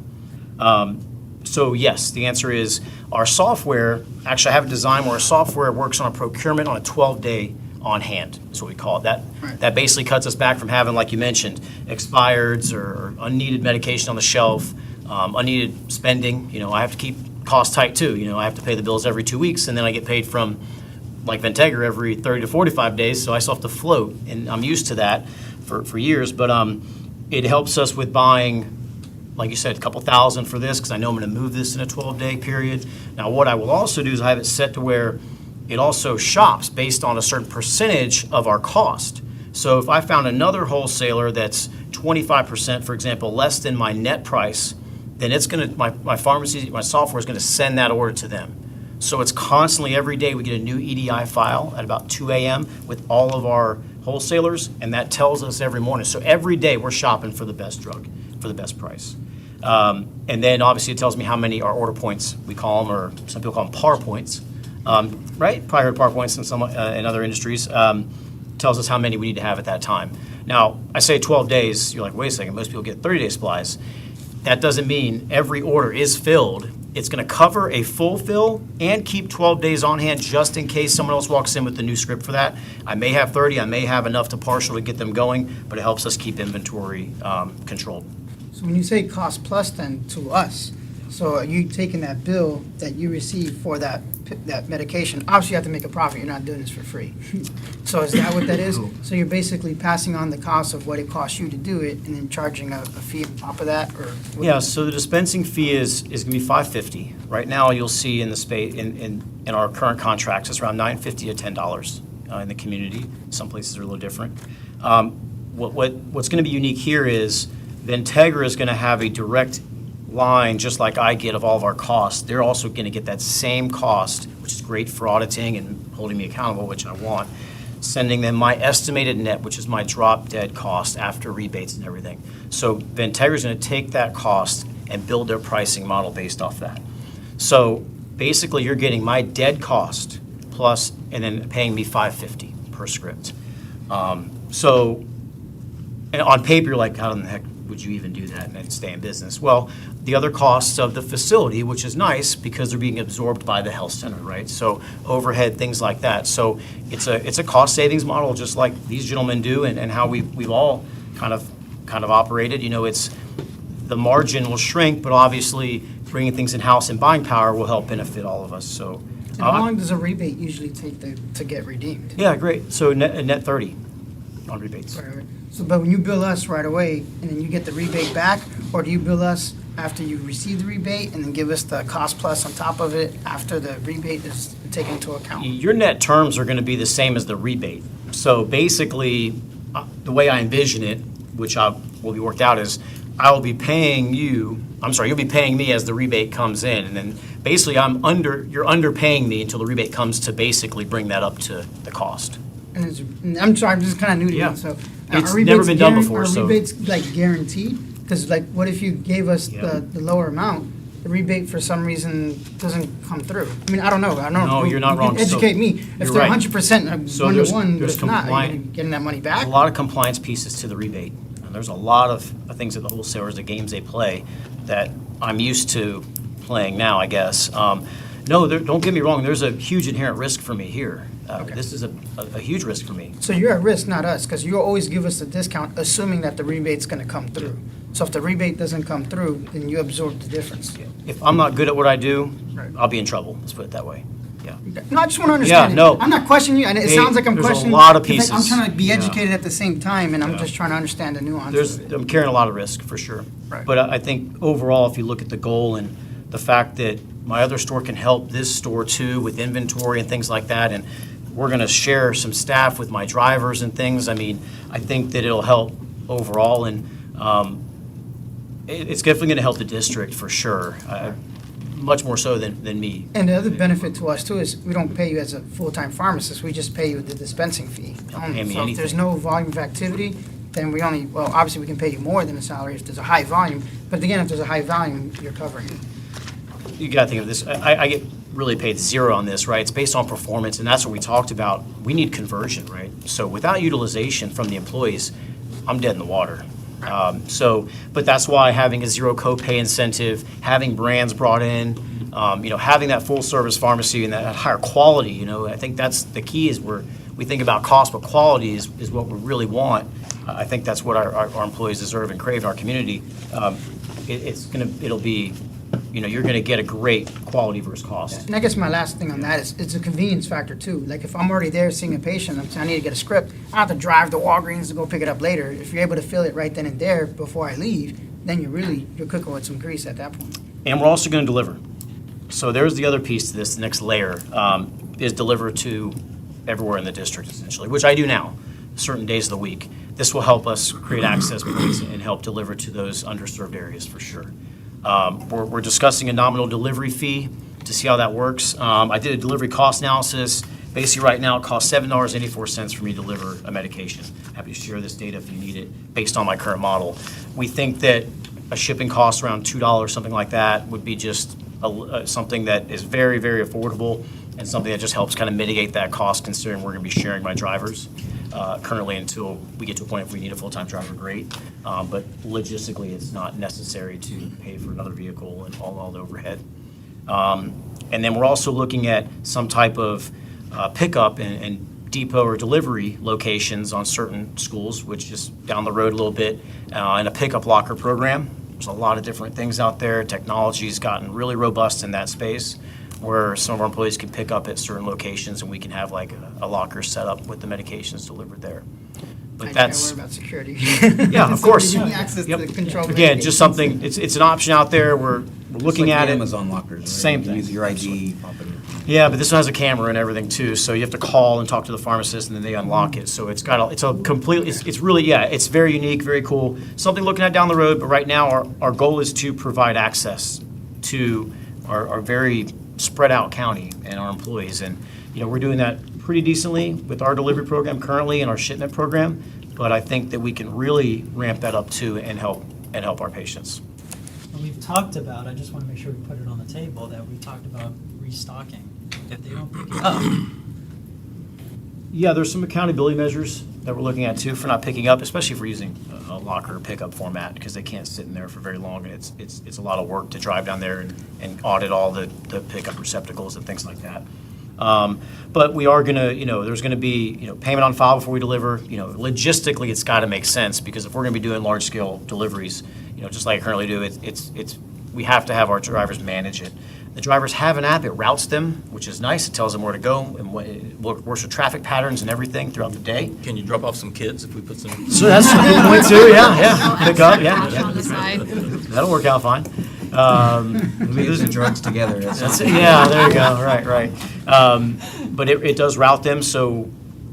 So yes, the answer is our software, actually I have a design where our software works on a procurement on a 12-day on hand, is what we call it. That basically cuts us back from having, like you mentioned, expireds or unneeded medication on the shelf, unneeded spending. I have to keep costs tight too. I have to pay the bills every 2 weeks, and then I get paid from like Ventegra every 30 to 45 days, so I still have to float, and I'm used to that for years. But it helps us with buying, like you said, a couple thousand for this, because I know I'm going to move this in a 12-day period. Now, what I will also do is I have it set to where it also shops based on a certain percentage of our cost. So if I found another wholesaler that's 25%, for example, less than my net price, then it's going to my pharmacy, my software is going to send that order to them. So it's constantly, every day, we get a new EDI file at about 2 a.m. with all of our wholesalers, and that tells us every morning. So every day, we're shopping for the best drug, for the best price. And then, obviously, it tells me how many our order points, we call them, or some people call them PAR points, right? Probably heard PAR points in some in other industries. Tells us how many we need to have at that time. Now, I say 12 days, you're like, wait a second, most people get 30-day supplies. That doesn't mean every order is filled. It's going to cover a full fill and keep 12 days on hand just in case someone else walks in with the new script for that. I may have 30, I may have enough to partial to get them going, but it helps us keep inventory controlled. So when you say cost plus then to us, so are you taking that bill that you receive for that medication? Obviously, you have to make a profit. You're not doing this for free. So is that what that is? So you're basically passing on the cost of what it costs you to do it and then charging a fee on top of that? Or what? Yeah, so the dispensing fee is going to be $5.50. Right now, you'll see in the space, in our current contracts, it's around $9.50 to $10 in the community. Some places are a little different. What's going to be unique here is Ventegra is going to have a direct line, just like I get, of all of our costs. They're also going to get that same cost, which is great for auditing and holding me accountable, which I want, sending them my estimated net, which is my drop-dead cost after rebates and everything. So Ventegra is going to take that cost and build their pricing model based off that. So basically, you're getting my dead cost plus, and then paying me $5.50 per script. So, and on paper, you're like, how in the heck would you even do that and stay in business? Well, the other costs of the facility, which is nice because they're being absorbed by the health center, right? So overhead, things like that. So it's a cost savings model, just like these gentlemen do, and how we've all kind of operated. You know, it's the margin will shrink, but obviously bringing things in house and buying power will help benefit all of us. So. And how long does a rebate usually take to get redeemed? Yeah, great. So net 30 on rebates. Right. So, but when you bill us right away and then you get the rebate back, or do you bill us after you receive the rebate and then give us the cost plus on top of it after the rebate is taken into account? Your net terms are going to be the same as the rebate. So basically, the way I envision it, which will be worked out, is I will be paying you. You'll be paying me as the rebate comes in, and then basically you're underpaying me until the rebate comes to basically bring that up to the cost. And I'm sorry, I'm just kind of new to Yeah. it, so. It's are never rebates been done before, so- Are rebates like guaranteed? Because like, what if you gave us Yeah. the lower amount, the rebate for some reason doesn't come through? I mean, I don't know. No, you're not wrong. You can So- educate me. If you're they're right. 100% So one-to-one, but there's if not, are you compliant- getting that money back? There's a lot of compliance pieces to the rebate. And there's a lot of things that the wholesalers, the games they play, that I'm used to playing now, I guess. No, don't get me wrong, there's a huge inherent risk for me here. Okay. This is a huge risk for me. So you're at risk, not us, because you always give us a discount, assuming that the rebate's going to come through. So if the rebate doesn't come through, then you absorb the difference. If I'm not good at what I do, Right. I'll be in trouble, let's put it that way. Yeah. No, I just want to understand. Yeah, no. I'm not questioning you, and it Hey, sounds like I'm there's a questioning. lot of 'cause I'm pieces. trying to be Yeah. educated at the same time, and I'm Yeah. just trying to understand the nuance. I'm carrying a lot of risk, for sure. Right. But I think overall, if you look at the goal and the fact that my other store can help this store too with inventory and things like that, and we're going to share some staff with my drivers and things, I mean, I think that it'll help overall, and it's definitely going to help the district for sure, much more so than me. And the other benefit to us too is we don't pay you as a full-time pharmacist, we just pay you the dispensing fee. Don't pay me So if there's anything. no volume of activity, then well, obviously we can pay you more than a salary if there's a high volume, but again, if there's a high volume, you're covering it. You got to think of this. I get really paid zero on this, right? It's based on performance, and that's what we talked about. We need conversion, right? So without utilization from the employees, I'm dead in the water. But that's why having a zero copay incentive, having brands brought in, having that full service pharmacy and that higher quality, I think that's the key. Is we think about cost, but quality is what we really want. I think that's what our employees deserve and crave in our community. It'll be. You're going to get a great quality versus cost. And I guess my last thing on that is, it's a convenience factor too. Like if I'm already there seeing a patient, I'm saying I need to get a script, I have to drive to Walgreens to go pick it up later. If you're able to fill it right then and there before I leave, then you're cooking with some grease at that point. And we're also going to deliver. So there's the other piece to this, the next layer, is deliver to everywhere in the district essentially, which I do now, certain days of the week. This will help us create access points and help deliver to those underserved areas for sure. We're discussing a nominal delivery fee to see how that works. I did a delivery cost analysis. Basically, right now, it costs $7.84 for me to deliver a medication. Happy to share this data if you need it, based on my current model. We think that a shipping cost around $2, something like that, would be just something that is very, very affordable and something that just helps kind of mitigate that cost, considering we're going to be sharing my drivers currently until we get to a point if we need a full-time driver, great. But logistically, it's not necessary to pay for another vehicle and all the overhead. And then we're also looking at some type of pickup and depot or delivery locations on certain schools, which is down the road a little bit, and a pickup locker program. There's a lot of different things out there. Technology's gotten really robust in that space, where some of our employees can pick up at certain locations, and we can have like a locker set up with the medications delivered there. But I that's, worry about security. yeah, of course. Somebody giving access to Yep. the control. Again, just something, it's an option out there. We're looking at it. Amazon lockers, right? Same You can thing. Use your ID, pop it in. Yeah, but this one has a camera and everything too, so you have to call and talk to the pharmacist, and then they unlock it. So it's a completely, it's really, yeah, it's very unique, very cool. Something looking at down the road, but right now our goal is to provide access to our very spread out county and our employees. And, we're doing that pretty decently with our delivery program currently and our shipment program, but I think that we can really ramp that up too and help our patients. And we've talked about, I just want to make sure we put it on the table, that we talked about restocking. If they don't pick it up, Yeah, there's some accountability measures that we're looking at too for not picking up, especially if we're using a locker pickup format, because they can't sit in there for very long, and it's a lot of work to drive down there and audit all the pickup receptacles and things like that. But we are gonna, there's gonna be, payment on file before we deliver. Logistically, it's got to make sense, because if we're gonna be doing large scale deliveries, just like I currently do, we have to have our drivers manage it. The drivers have an app, it routes them, which is nice. It tells them where to go, and it works with traffic patterns and everything throughout the day. Can you drop off some kids if we put some? So that's a good point too, yeah. Pick up, Cash yeah. on the side. That'll work out fine. We use the drugs together. That's it, yeah, there you go, right. But it does route them, so,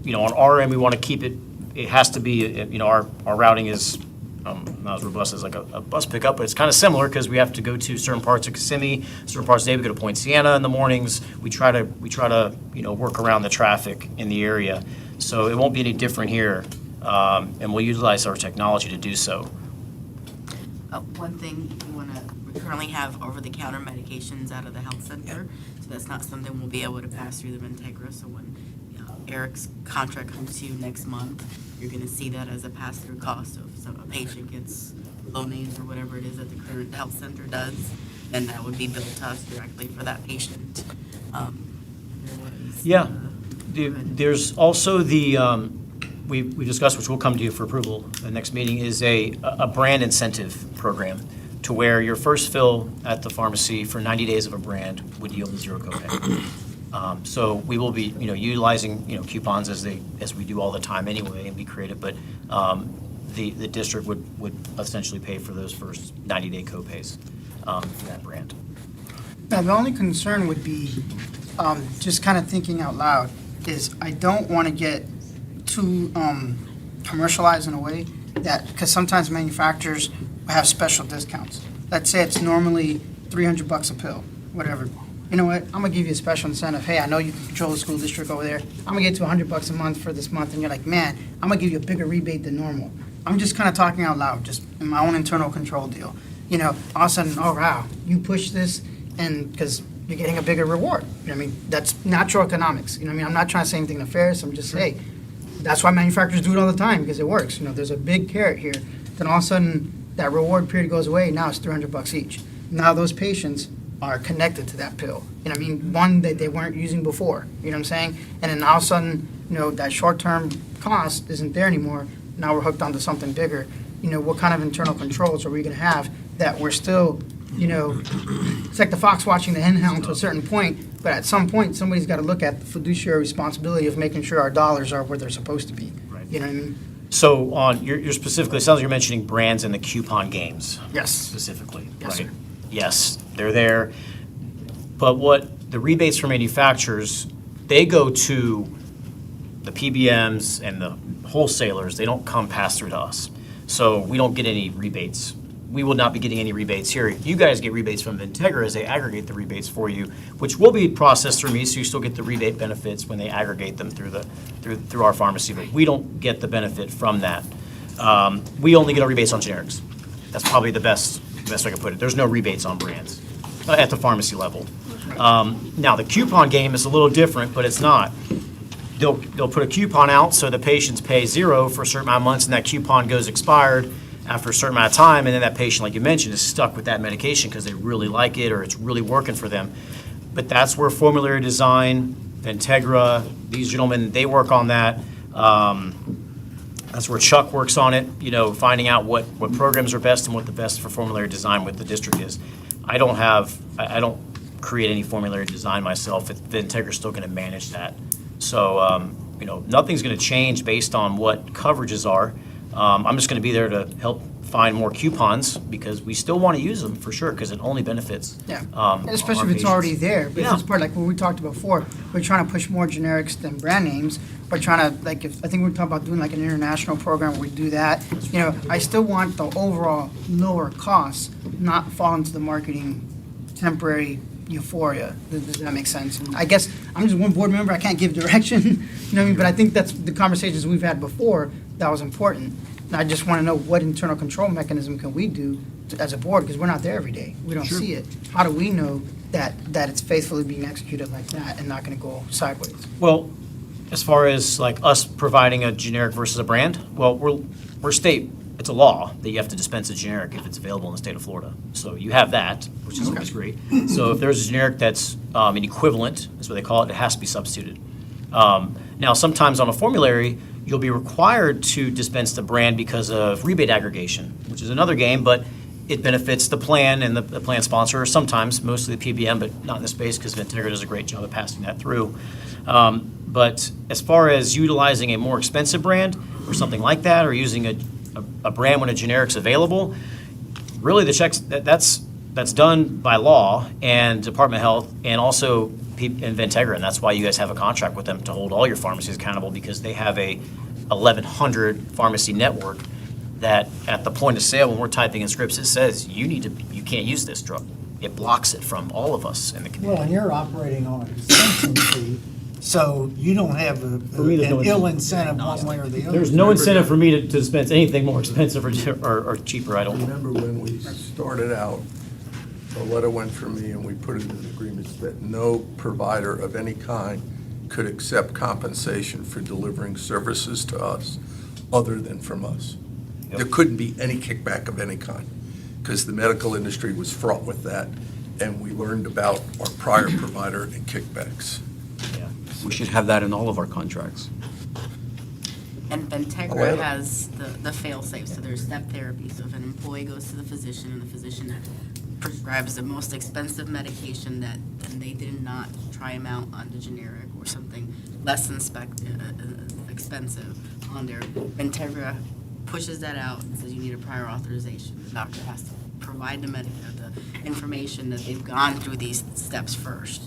on our end, we want to keep it has to be, our routing is not as robust as like a bus pickup, but it's kind of similar, because we have to go to certain parts of Kissimmee, certain parts of the day. We go to Point Siena in the mornings. We try to work around the traffic in the area, so it won't be any different here, and we'll utilize our technology to do so. One thing we currently have over-the-counter medications out of the health center, so that's not something we'll be able to pass through the Integra. So when Eric's contract comes to you next month, you're going to see that as a pass-through cost. So if a patient gets Flonase or whatever it is that the current health center does, then that would be billed to us directly for that patient. Yeah, there's also we discussed, which will come to you for approval at the next meeting, is a brand incentive program, to where your first fill at the pharmacy for 90 days of a brand would yield a zero copay. So we will be, utilizing, coupons as we do all the time anyway, and be creative, but the district would essentially pay for those first 90-day copays for that brand. Now, the only concern would be, just kind of thinking out loud, is I don't want to get too commercialized in a way that, because sometimes manufacturers have special discounts. Let's say it's normally $300 a pill, whatever. You know what, I'm gonna give you a special incentive. Hey, I know you can control the school district over there. I'm gonna get to $100 a month for this month, and you're like, man, I'm gonna give you a bigger rebate than normal. I'm just kind of talking out loud, just in my own internal control deal. All of a sudden, oh wow, you push this, and because you're getting a bigger reward. That's natural economics. I'm not trying to say anything nefarious. I'm just saying, that's why manufacturers do it all the time, because it works. There's a big carrot here. Then all of a sudden, that reward period goes away. Now it's $300 each. Now those patients are connected to that pill. One that they weren't using before. You know what I'm saying? And then all of a sudden, that short-term cost isn't there anymore. Now we're hooked onto something bigger. What kind of internal controls are we going to have that we're still, it's like the fox watching the hen hound to a certain point, but at some point, somebody's got to look at the fiduciary responsibility of making sure our dollars are where they're supposed to be. Right. You know what I mean? So you're specifically, it sounds like you're mentioning brands in the coupon games. Yes. Specifically, Yes, right? sir. Yes, they're there. But what the rebates for manufacturers, they go to the PBMs and the wholesalers. They don't come pass through to us. So we don't get any rebates we will not be getting any rebates here. You guys get rebates from Integra as they aggregate the rebates for you, which will be processed through me, so you still get the rebate benefits when they aggregate them through our pharmacy, but we don't get the benefit from that. We only get our rebates on generics. That's probably the best way I can put it. There's no rebates on brands at the pharmacy level. Now, the coupon game is a little different, but it's not. They'll put a coupon out so the patients pay $0 for a certain amount of months, and that coupon goes expired after a certain amount of time, and then that patient, like you mentioned, is stuck with that medication because they really like it or it's really working for them. But that's where formulary design, Integra, these gentlemen, they work on that. That's where Chuck works on it, finding out what programs are best and what the best for formulary design with the district is. I don't create any formulary design myself. The Integra's still going to manage that. So, nothing's going to change based on what coverages are. I'm just going to be there to help find more coupons because we still want to use them for sure because it only benefits. Yeah, our and especially if it's already there. But Yeah. it's part like what we talked about before. We're trying to push more generics than brand names. We're trying to I think we're talking about doing like an international program where we do that. I still want the overall lower costs, not fall into the marketing temporary euphoria. Does that make sense? And I guess I'm just one board member. I can't give direction. You know what I mean? But I think that's the conversations we've had before. That was important. And I just want to know what internal control mechanism can we do as a board because we're not there every day. We don't see it. How do we know that it's faithfully being executed like that and not going to go sideways? Well, as far as like us providing a generic versus a brand, well, we're state. It's a law that you have to dispense a generic if it's available in the state of Florida. So you have that, which is always great. So if there's a generic that's an equivalent, that's what they call it, it has to be substituted. Now, sometimes on a formulary, you'll be required to dispense the brand because of rebate aggregation, which is another game, but it benefits the plan and the plan sponsor, sometimes, mostly the PBM, but not in this space because Integra does a great job of passing that through. But as far as utilizing a more expensive brand or something like that, or using a brand when a generic's available, really the checks, that's done by law and Department of Health and also in Integra, and that's why you guys have a contract with them to hold all your pharmacies accountable because they have a 1,100 pharmacy network that at the point of sale when we're typing in scripts it says you can't use this drug. It blocks it from all of us in the community. Well, and you're operating on a dispensing fee, so you don't have me, there's no an ill incentive one way or the other. There's no incentive for me to dispense anything more expensive or cheaper. I don't. Remember when we started out, the letter went from me and we put it in the agreements that no provider of any kind could accept compensation for delivering services to us other than from us. Yep. There couldn't be any kickback of any kind because the medical industry was fraught with that and we learned about our prior provider and kickbacks. Yeah. We should have that in all of our contracts. And Integra has the fail-safe, so there's step therapy. So if an employee goes to the physician and the physician prescribes the most expensive medication and they did not try him out on the generic or something less expensive on there, Integra pushes that out and says you need a prior authorization. The doctor has to provide the information that they've gone through these steps first.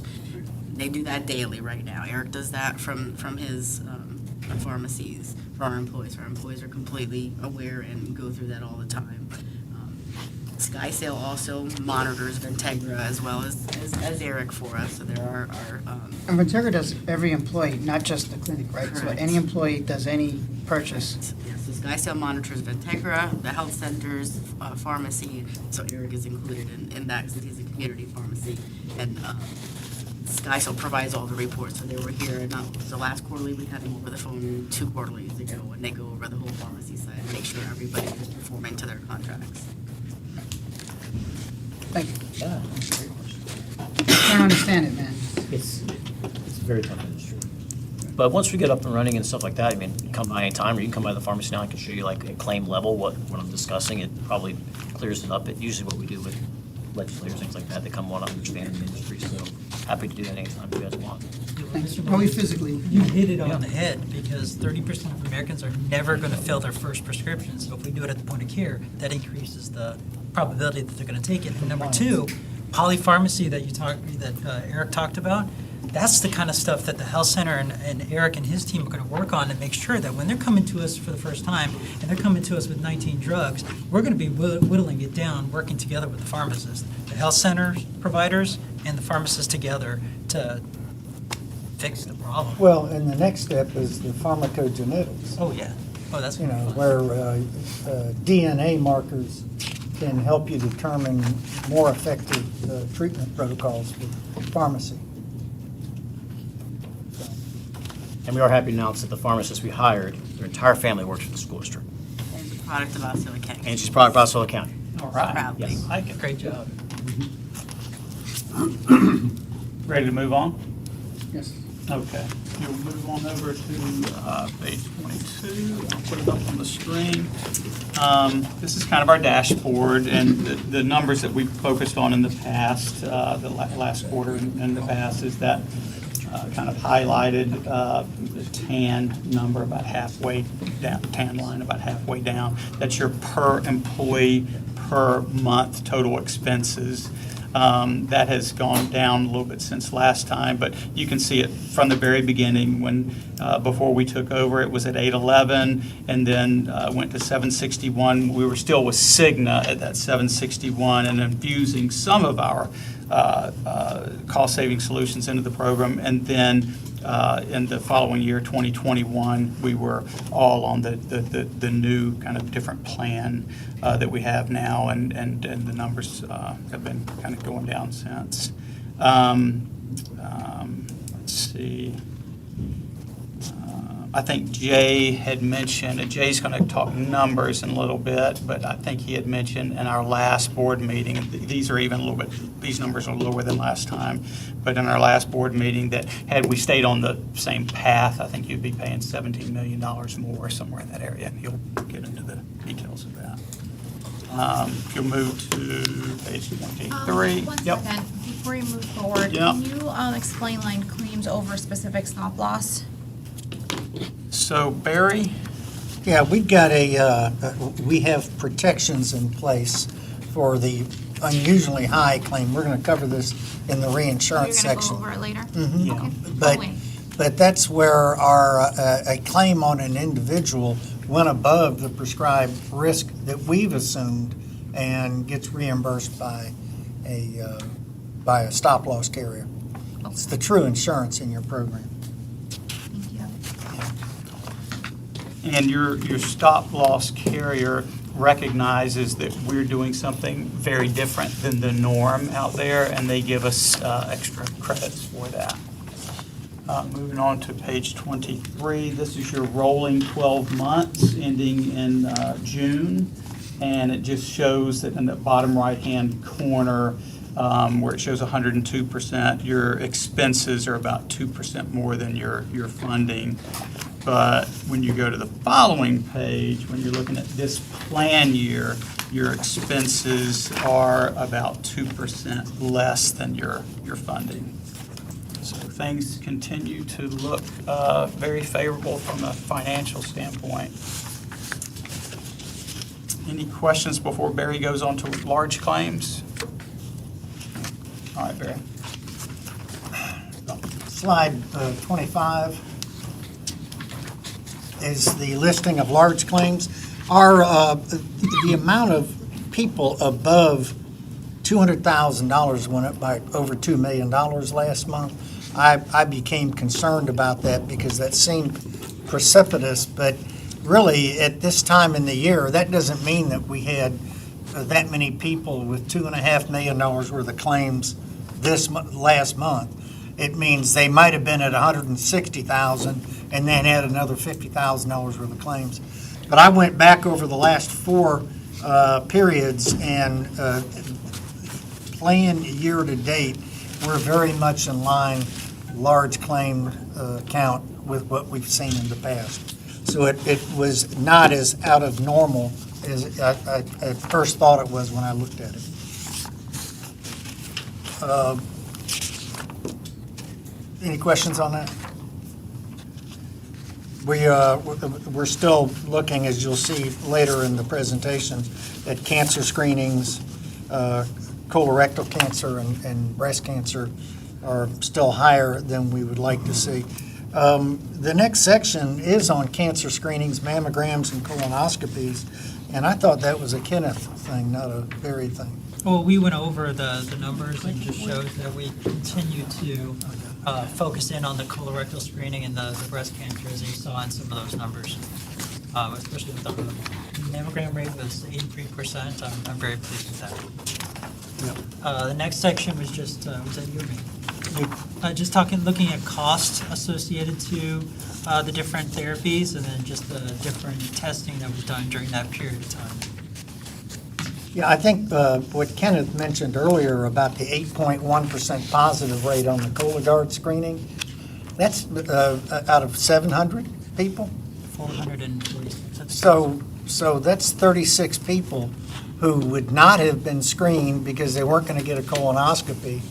They do that daily right now. Eric does that from his pharmacies for our employees. Our employees are completely aware and go through that all the time. SkySail also monitors Integra as well as Eric for us. So there are And Integra does every employee, not just the clinic, right? So Correct. any employee does any purchase. yes, so SkySail monitors Integra, the health centers, pharmacy. So Eric is included in that because he's a community pharmacy. And SkySail provides all the reports. So they were here, not the last quarterly, we had them over the phone 2 quarterlies ago, and they go over the whole pharmacy side and make sure everybody is performing to their contracts. Thank you. Yeah. I don't understand it, man. It's a very tough industry. But once we get up and running and stuff like that, I mean, you can come by anytime, or you can come by the pharmacy now. I can show you like a claim level, what I'm discussing. It probably clears it up. It usually what we do with legislators, things like that, they come want to understand the industry. So happy to do that anytime you guys want. Thanks. Probably physically. You hit it on the head because 30% of Americans are never going to fill their first prescription. So if we do it at the point of care, that increases the probability that they're going to take it. And number two, polypharmacy that Eric talked about, That's the kind of stuff that the health center and Eric and his team are going to work on to make sure that when they're coming to us for the first time and they're coming to us with 19 drugs, we're going to be whittling it down, working together with the pharmacists, the health center providers, and the pharmacists together to fix the problem. Well, and the next step is the pharmacogenetics, Oh, yeah. Oh, that's. you know, where DNA markers can help you determine more effective treatment protocols with pharmacy. And we are happy to announce that the pharmacist we hired, their entire family works for the school district. And the product of Osceola County. And she's product of Osceola County. All right. Proudly. Yes. I like it. Great job. Ready to move on? Yes. Okay. You'll move on over to page 22. I'll put it up on the screen. This is kind of our dashboard, and the numbers that we've focused on in the past, the last quarter in the past, is that kind of highlighted the tan number about halfway down, tan line about halfway down. That's your per employee per month total expenses. That has gone down a little bit since last time, but you can see it from the very beginning when, before we took over, it was at 811 and then went to 761. We were still with Cigna at that 761 and infusing some of our cost-saving solutions into the program. And then in the following year, 2021, we were all on the new kind of different plan that we have now, and the numbers have been kind of going down since. Let's see. I think Jay had mentioned, and Jay's going to talk numbers in a little bit, but I think he had mentioned in our last board meeting, these are even a little bit, these numbers are lower than last time, but in our last board meeting, that had we stayed on the same path, I think you'd be paying $17 million more, somewhere in that area, and he'll get into the details of that. If you'll move to page 23. One Yep. second, before you move forward, Yep. can you explain line claims over specific stop loss? So Barry, Yeah, we have protections in place for the unusually high claim. We're going to cover this in the reinsurance You're going to section. go over it later? Mhm. Okay, But- I'll wait. But that's where a claim on an individual went above the prescribed risk that we've assumed and gets reimbursed by a stop-loss carrier. It's the true insurance in your program. Thank you. and your stop-loss carrier recognizes that we're doing something very different than the norm out there, and they give us extra credits for that. Moving on to page 23, this is your rolling 12 months ending in June, and it just shows that in the bottom right-hand corner, where it shows 102%, your expenses are about 2% more than your funding. But when you go to the following page, when you're looking at this plan year, your expenses are about 2% less than your funding. So things continue to look very favorable from a financial standpoint. Any questions before Barry goes on to large claims? All right, Barry. Slide 25 is the listing of large claims. The amount of people above $200,000 went up by over $2 million last month. I became concerned about that because that seemed precipitous, but really at this time in the year, that doesn't mean that we had that many people with $2.5 million worth of claims last month. It means they might have been at 160,000 and then had another $50,000 worth of claims. But I went back over the last four periods and plan year to date, we're very much in line, large claim count with what we've seen in the past. So it was not as out of normal as I at first thought it was when I looked at it. Any questions on that? We're still looking, as you'll see later in the presentation, at cancer screenings, colorectal cancer and breast cancer are still higher than we would like to see. The next section is on cancer screenings, mammograms, and colonoscopies, and I thought that was a Kenneth thing, not a Barry thing. Well, we went over the numbers and just showed that we continue to focus in on the colorectal screening and the breast cancer, as you saw in some of those numbers, especially with the mammogram rate was 83%. I'm very pleased with that. The next section was just, was that you or me? Just looking at costs associated to the different therapies and then just the different testing that was done during that period of time. Yeah, I think what Kenneth mentioned earlier about the 8.1% positive rate on the Cologuard screening, that's out of 700 people? 446. So that's 36 people who would not have been screened because they weren't going to get a colonoscopy,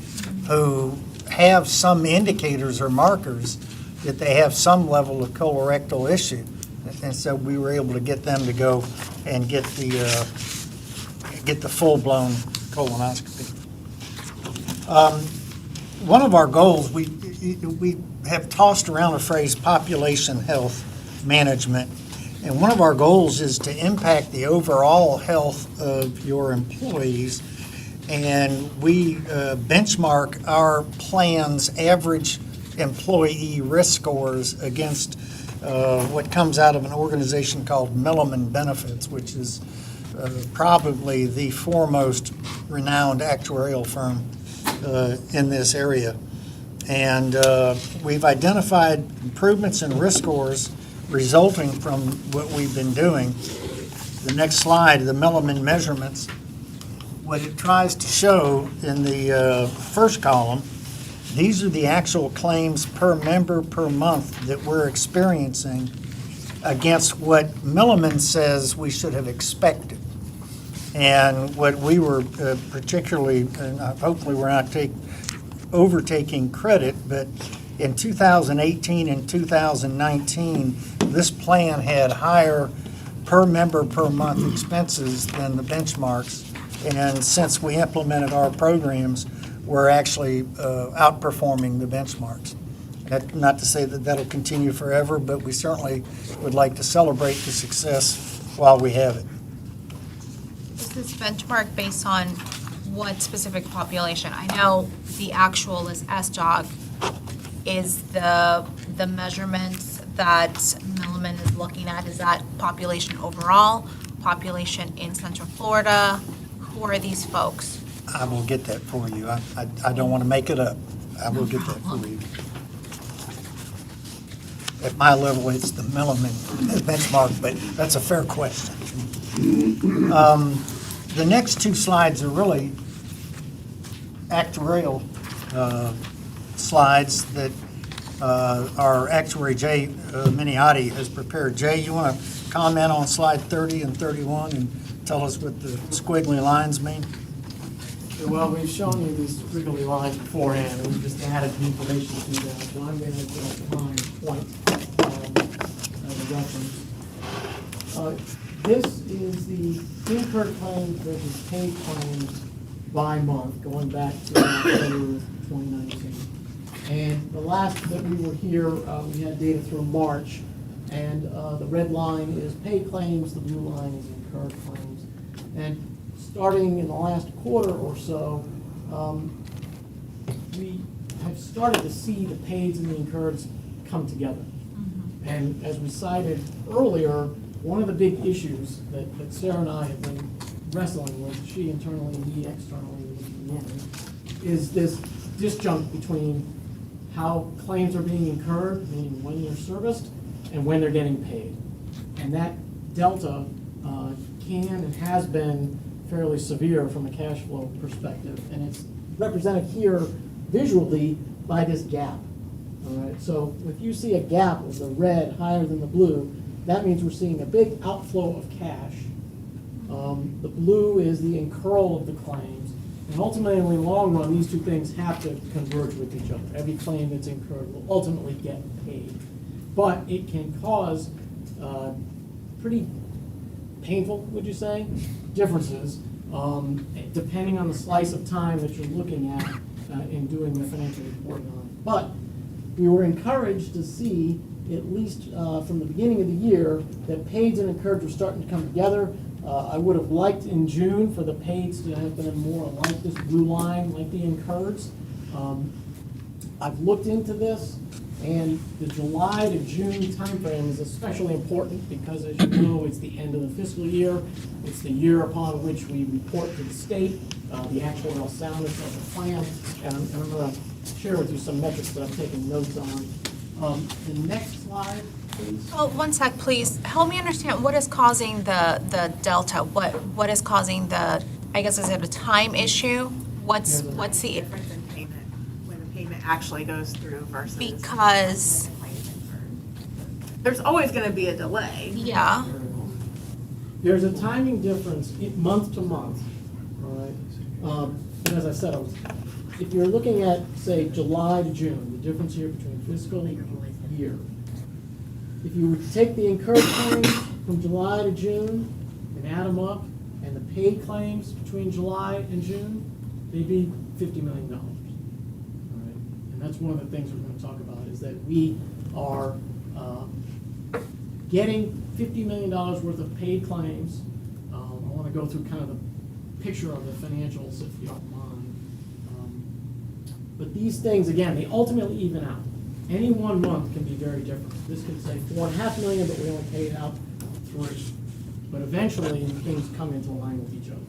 who have some indicators or markers that they have some level of colorectal issue. And so we were able to get them to go and get the full-blown colonoscopy. One of our goals, we have tossed around the phrase population health management, and one of our goals is to impact the overall health of your employees, and we benchmark our plan's average employee risk scores against what comes out of an organization called Melamin Benefits, which is probably the foremost renowned actuarial firm in this area. And we've identified improvements in risk scores resulting from what we've been doing. The next slide, the Melamin Measurements, what it tries to show in the first column, these are the actual claims per member per month that we're experiencing against what Melamin says we should have expected. And what we were particularly, and hopefully we're not overtaking credit, but in 2018 and 2019, this plan had higher per member per month expenses than the benchmarks. And since we implemented our programs, we're actually outperforming the benchmarks. Not to say that that'll continue forever, but we certainly would like to celebrate the success while we have it. Is this benchmark based on what specific population? I know the actual is SDOG. Is the measurements that Melamin is looking at, is that population overall, population in Central Florida? Who are these folks? I will get that for you. I don't want to make it up. I will get that for you. At my level, it's the Melamin benchmark, but that's a fair question. The next two slides are really actuarial slides that our actuary, Jay Miniotti, has prepared. Jay, you want to comment on slide 30 and 31 and tell us what the squiggly lines mean? Well, we've shown you these squiggly lines beforehand, and we just added the information to them. So I'm going to go line point as a reference. This is the incurred claims versus paid claims by month, going back to October 2019. And the last that we were here, we had data through March, and the red line is paid claims, the blue line is incurred claims. And starting in the last quarter or so, we have started to see the paids and the incurreds come together. And as we cited earlier, one of the big issues that Sarah and I have been wrestling with, she internally and me externally, is this disjunct between how claims are being incurred, meaning when they're serviced, and when they're getting paid. And that delta can and has been fairly severe from a cash flow perspective, and it's represented here visually by this gap. All right, so if you see a gap of the red higher than the blue, that means we're seeing a big outflow of cash. The blue is the incurral of the claims, and ultimately, in the long run, these two things have to converge with each other. Every claim that's incurred will ultimately get paid, but it can cause pretty painful, would you say, differences depending on the slice of time that you're looking at in doing the financial reporting on it. But we were encouraged to see, at least from the beginning of the year, that PAIDs and Incurred were starting to come together. I would have liked in June for the PAIDs to have been more like this blue line, like the Incurreds. I've looked into this, and the July to June timeframe is especially important because, as you know, it's the end of the fiscal year. It's the year upon which we report to the state the actual health soundness of the plan. And I'm going to share with you some metrics that I've taken notes on. The next slide, please. Oh, one sec, please. Help me understand, what is causing the delta? What is causing the, I guess, is it a time issue? What's the, difference in payment when the payment actually goes through versus. because, There's always going to be a delay. yeah, There's a timing difference month to month, all right? And as I said, if you're looking at, say, July to June, the difference here between fiscal year, if you were to take the incurred claims from July to June and add them up, and the paid claims between July and June, they'd be $50 million. All right? And that's one of the things we're going to talk about, is that we are getting $50 million worth of paid claims. I want to go through kind of the picture of the financials, if you don't mind. But these things, again, they ultimately even out. Any one month can be very different. This could say $4.5 million, but we only paid out $3 million. But eventually, things come into line with each other.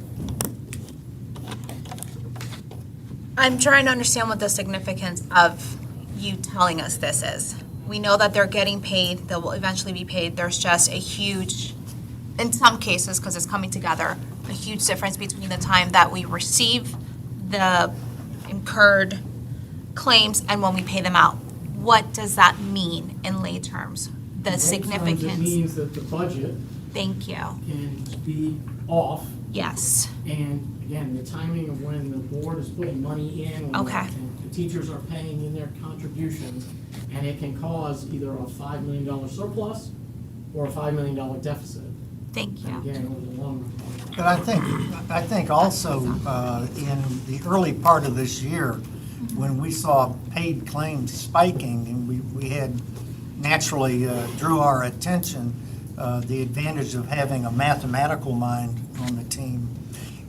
I'm trying to understand what the significance of you telling us this is. We know that they're getting paid, they will eventually be paid. There's just a huge, in some cases, because it's coming together, a huge difference between the time that we receive the incurred claims and when we pay them out. What does that mean in lay terms? The In significance? terms, it means that the budget Thank you. can be off. Yes. And again, the timing of when the board is putting money in, when Okay. the teachers are paying in their contributions, and it can cause either a $5 million surplus or a $5 million deficit. Thank And you. again, over the long run. But I think also in the early part of this year, when we saw paid claims spiking, and we had naturally drew our attention the advantage of having a mathematical mind on the team.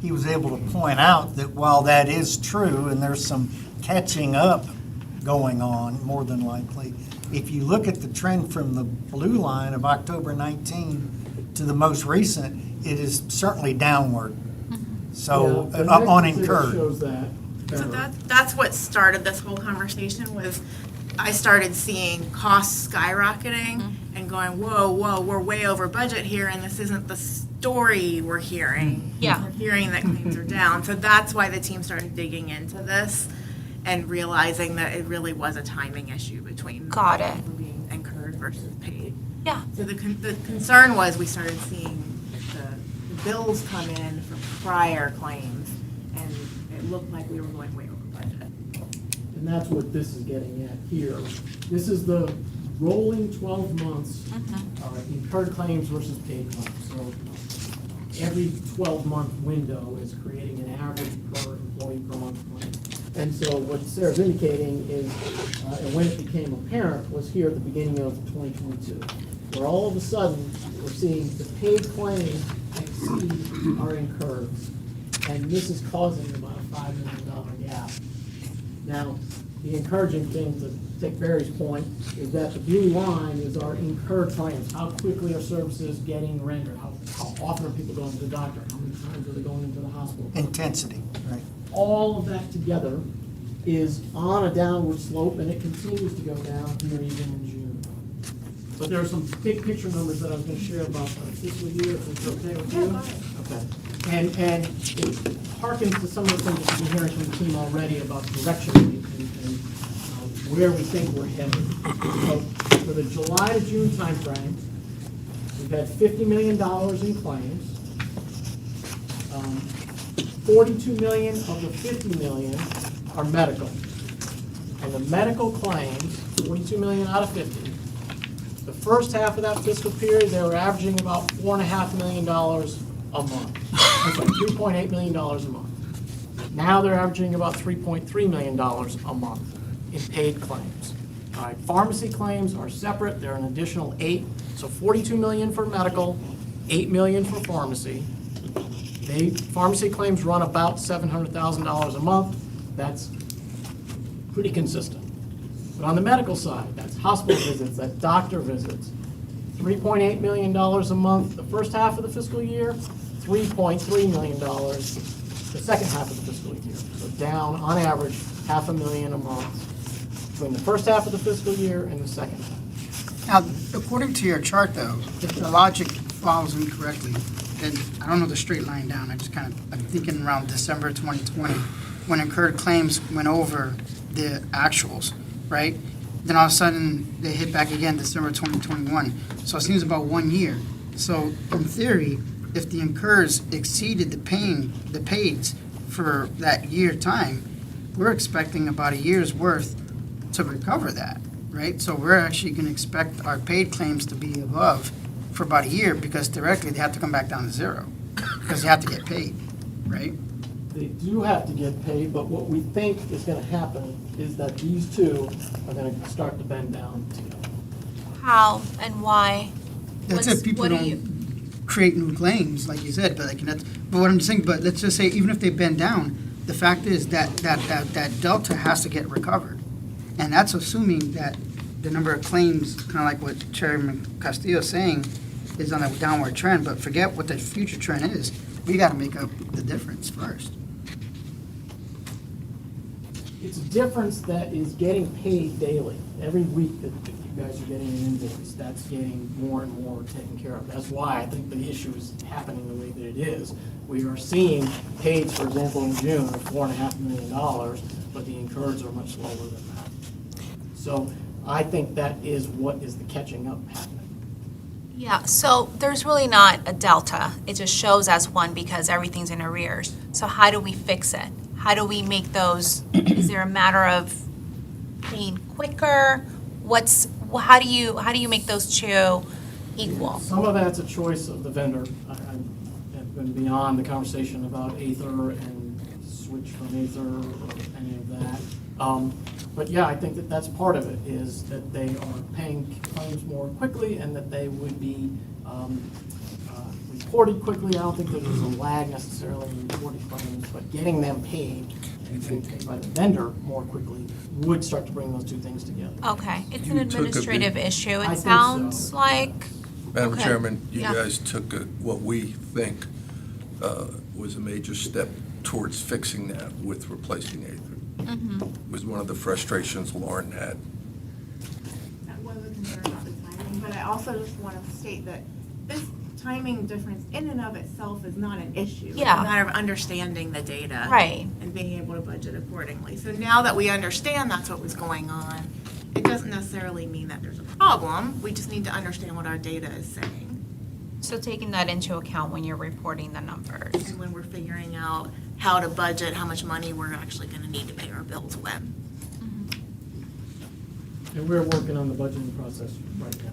He was able to point out that while that is true, and there's some catching up going on, more than likely, if you look at the trend from the blue line of October 19 to the most recent, it is certainly downward. So, Yeah, the on next exhibit incurred. shows that. So that's what started this whole conversation was I started seeing costs skyrocketing and going, whoa, we're way over budget here and this isn't the story we're hearing. Yeah. We're hearing that claims are down. So that's why the team started digging into this and realizing that it really was a timing issue between Got it. being incurred versus paid. Yeah. So the concern was we started seeing the bills come in for prior claims, and it looked like we were going way over budget. And that's what this is getting at here. This is the rolling 12 months incurred claims versus paid claims. So every 12-month window is creating an average per employee per month claim. And so what Sarah's indicating is, and when it became apparent, was here at the beginning of 2022, where all of a sudden, we're seeing the paid claims exceed our incurred. And this is causing about a $5 million gap. Now, the encouraging thing, to take Barry's point, is that the blue line is our incurred claims. How quickly are services getting rendered? How often are people going to the doctor? How many times are they going into the hospital? Intensity, right. All of that together is on a downward slope, and it continues to go down here even in June. But there are some big picture numbers that I was going to share about the fiscal year, if it's okay with you. Okay. And it harkens to some of the things that we've been hearing from the team already about direction and where we think we're headed. So for the July to June timeframe, we've had $50 million in claims. 42 million of the 50 million are medical. And the medical claims, 42 million out of 50, the first half of that fiscal period, they were averaging about $4.5 million a month. I'm sorry, $3.8 million a month. Now they're averaging about $3.3 million a month in paid claims. All right, pharmacy claims are separate, they're an additional 8, so 42 million for medical, 8 million for pharmacy. Pharmacy claims run about $700,000 a month, that's pretty consistent. But on the medical side, that's hospital visits, that's doctor visits, $3.8 million a month the first half of the fiscal year, $3.3 million the second half of the fiscal year. So down, on average, $500,000 a month between the first half of the fiscal year and the second half. Now, according to your chart, though, if the logic follows incorrectly, then I don't know the straight line down. I'm thinking around December 2020, when incurred claims went over the actuals, right? Then all of a sudden, they hit back again December 2021. So it seems about 1 year. So in theory, if the incurs exceeded the paids for that year time, we're expecting about a year's worth to recover that, right? So we're actually going to expect our paid claims to be above for about a year, because theoretically they have to come back down to zero because they have to get paid, right? They do have to get paid, but what we think is going to happen is that these two are going to start to bend down together. How and why? That's What's- if people what do you- don't create new claims, like you said, but but what I'm saying, but let's just say, even if they bend down, the fact is that delta has to get recovered. And that's assuming that the number of claims, kind of like what Chairman Castillo is saying, is on a downward trend, but forget what the future trend is. We got to make up the difference first. It's a difference that is getting paid daily. Every week that you guys are getting an invoice, that's getting more and more taken care of. That's why I think the issue is happening the way that it is. We are seeing pays, for example, in June of $4.5 million, but the incurreds are much lower than that. So I think that is what is the catching up happening. Yeah, so there's really not a delta. It just shows as one because everything's in arrears. So how do we fix it? How do we make those, is there a matter of paying quicker? How do you make those two equal? Some of that's a choice of the vendor. I've been beyond the conversation about Aether and switch from Aether or any of that. But yeah, I think that that's part of it, is that they are paying claims more quickly and that they would be reported quickly. I don't think that there's a lag necessarily in reported claims, but getting them paid and being paid by the vendor more quickly would start to bring those two things together. Okay, it's You an took a big- administrative issue, I it think sounds so. like. Madam Okay. Chairman, you Yeah. guys took what we think was a major step towards fixing that with replacing Aether. Was one of the frustrations Lauren had. That was a concern about the timing, but I also just want to state that this timing difference in and of itself is not an issue. Yeah. It's a matter of understanding the data. Right. And being able to budget accordingly. So now that we understand that's what was going on, it doesn't necessarily mean that there's a problem. We just need to understand what our data is saying. So taking that into account when you're reporting the numbers. And when we're figuring out how to budget, how much money we're actually going to need to pay our bills when. And we're working on the budgeting process right now.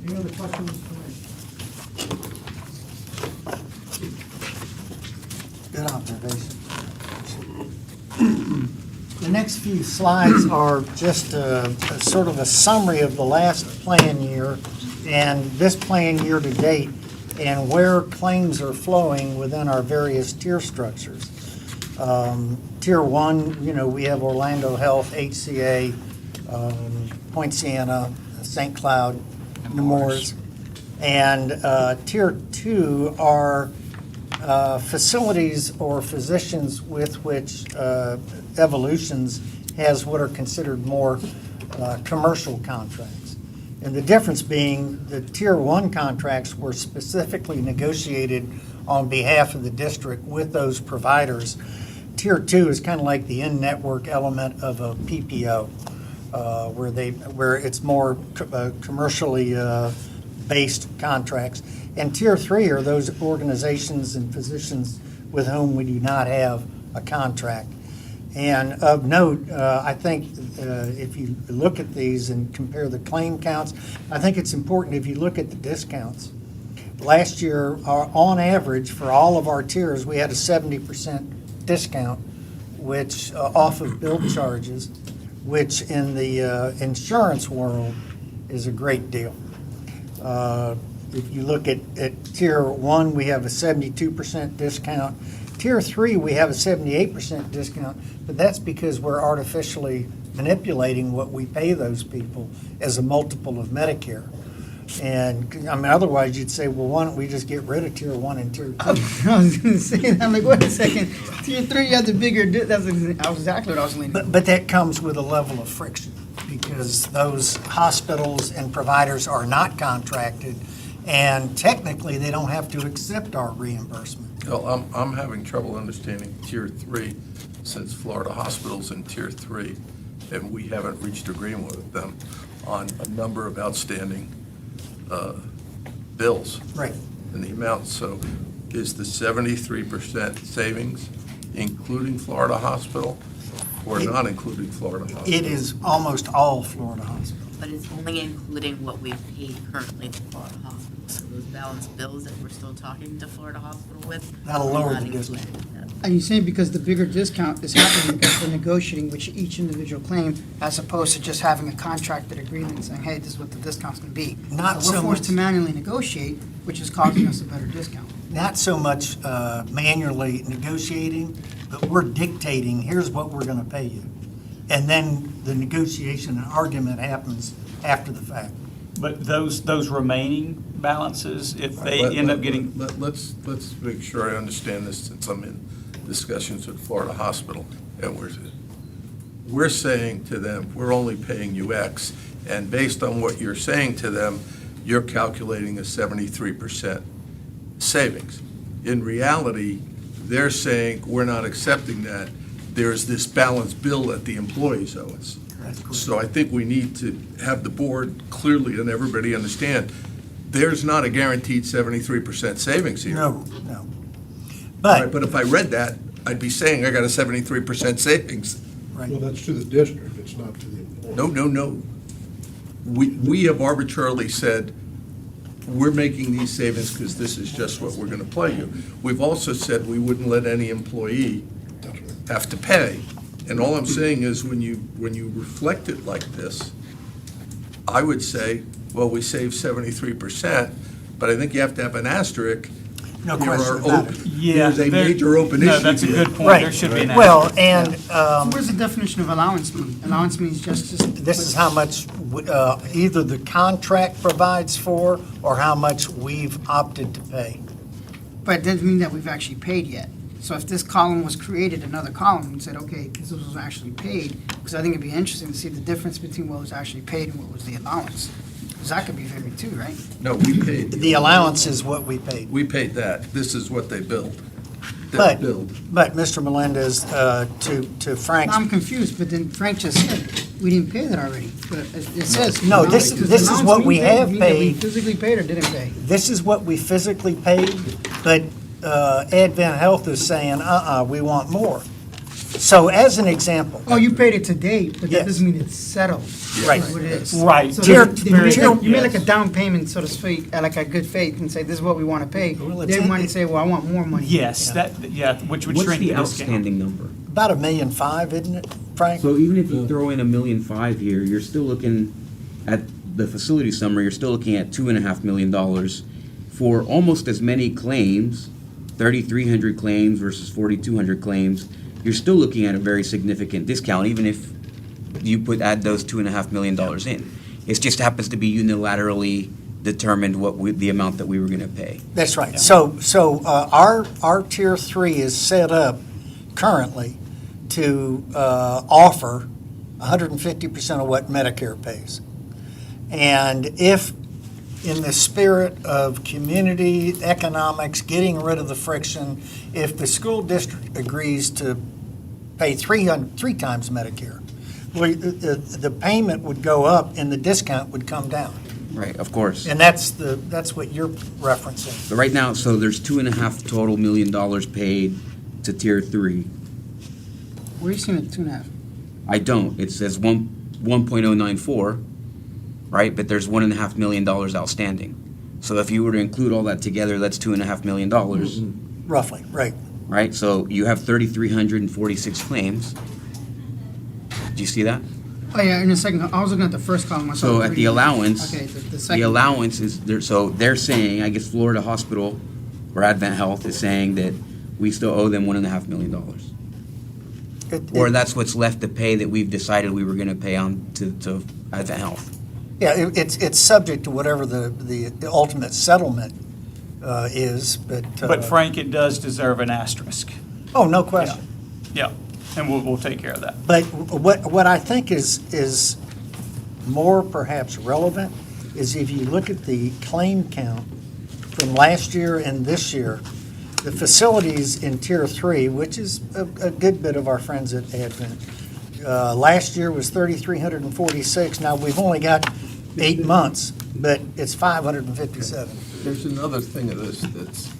Any other questions for me? Good observation. The next few slides are just a sort of a summary of the last plan year and this plan year to date, and where claims are flowing within our various tier structures. Tier 1, we have Orlando Health, HCA, Point Siena, St. Cloud, Nemours. And Tier 2 are facilities or physicians with which Evolutions has what are considered more commercial contracts. And the difference being the Tier 1 contracts were specifically negotiated on behalf of the district with those providers. Tier 2 is kind of like the in-network element of a PPO, where it's more commercially based contracts. And Tier 3 are those organizations and physicians with whom we do not have a contract. And of note, I think if you look at these and compare the claim counts, I think it's important if you look at the discounts. Last year, on average, for all of our tiers, we had a 70% discount, which, off of bill charges, which in the insurance world is a great deal. If you look at Tier 1, we have a 72% discount. Tier 3, we have a 78% discount, but that's because we're artificially manipulating what we pay those people as a multiple of Medicare. And, I mean, otherwise you'd say, well, why don't we just get rid of Tier 1 and Tier 2? I was going to say that. I'm like, wait a second. Tier 3, you have the bigger, that's exactly what I was leaning. But that comes with a level of friction, because those hospitals and providers are not contracted, and technically, they don't have to accept our reimbursement. Well, I'm having trouble understanding Tier 3, since Florida hospitals in Tier 3, and we haven't reached agreement with them on a number of outstanding bills. Right. And the amount, so is the 73% savings including Florida hospital or not including Florida hospital? It is almost all Florida hospitals. But it's only including what we've paid currently to Florida hospitals. So those balance bills that we're still talking to Florida Hospital with. That'll are lower not the discount. included in that. Are you saying because the bigger discount is happening because they're negotiating with each individual claim as opposed to just having a contracted agreement saying, hey, this is what the discount's going to be? Not So so we're forced much. to manually negotiate, which is causing us a better discount. Not so much manually negotiating, but we're dictating, here's what we're going to pay you. And then the negotiation and argument happens after the fact. But those remaining balances, if they end up getting, Let's make sure I understand this, since I'm in discussions with Florida Hospital, and we're saying to them, we're only paying you X, and based on what you're saying to them, you're calculating a 73% savings. In reality, they're saying, we're not accepting that. There's this balance bill that the employees owe us. So I think we need to have the board clearly and everybody understand, there's not a guaranteed 73% savings here. No. Right, But, but if I read that, I'd be saying I got a 73% savings. Well, that's to the district, it's not to the employee. No. We have arbitrarily said, we're making these savings because this is just what we're going to pay you. We've also said we wouldn't let any employee That's right. have to pay. And all I'm saying is, when you reflect it like this, I would say, well, we saved 73%, but I think you have to have an asterisk. no There question are about open- it. yeah. There's a there- major open issue No, that's a here. good point. Right. There should be an Well, asterisk. and Where's the definition of allowance mean? Allowance means just. this is how much either the contract provides for or how much we've opted to pay. But it doesn't mean that we've actually paid yet. So if this column was created, another column, and said, okay, this was actually paid, because I think it'd be interesting to see the difference between what was actually paid and what was the allowance. Because that could be varied too, right? No, we paid. The allowance is what we paid. We paid that. This is what they billed. They But, billed. but Mr. Melendez, to Frank's, I'm confused, but then Frank just said, we didn't pay that already. But it says. No, this allowance. is Does what allowance we mean have mean that we paid. physically paid or didn't pay? this is what we physically paid, but Advent Health is saying, we want more. So as an example. Oh, you paid it to date, but that Yes. doesn't mean it's settled. Right. That's what it is. Right. So Tier- you made like a yes. down payment, so to speak, like a good faith, and say, this is what we want to pay. Well, it's They in- might say, well, I want more money. Yes, which would What's shrink the the discount. outstanding number? About $1.5 million, isn't it, Frank? So even if you throw in $1.5 million here, you're still looking at the facility summary, you're still looking at $2.5 million for almost as many claims, 3,300 claims versus 4,200 claims. You're still looking at a very significant discount, even if you add those $2.5 million in. It just happens to be unilaterally determined the amount that we were going to pay. That's right. So our Tier 3 is set up currently to offer 150% of what Medicare pays. And if, in the spirit of community economics, getting rid of the friction, if the school district agrees to pay three times Medicare, well, the payment would go up and the discount would come down. Right, of course. And that's what you're referencing. But right now, so there's $2.5 million total paid to Tier 3. Where are you seeing it, 2.5? I don't. It says 1.094, right? But there's $1.5 million outstanding. So if you were to include all that together, that's $2.5 million, Roughly, right. right? So you have 3,346 claims. Do you see that? Oh, yeah, in a second, I was looking at the first column. I saw So at the 3. allowance, Okay, the the second. allowance is, so they're saying, I guess Florida Hospital or Advent Health is saying that we still owe them $1.5 million. Or that's what's left to pay that we've decided we were gonna pay on to Advent Health. Yeah, it's subject to whatever the ultimate settlement is, but. But Frank, it does deserve an asterisk. Oh, no question. Yeah, and we'll take care of that. But what I think is more perhaps relevant is if you look at the claim count from last year and this year, the facilities in Tier 3, which is a good bit of our friends at Advent, last year was 3,346. Now, we've only got 8 months, but it's 557. There's another thing of this that's,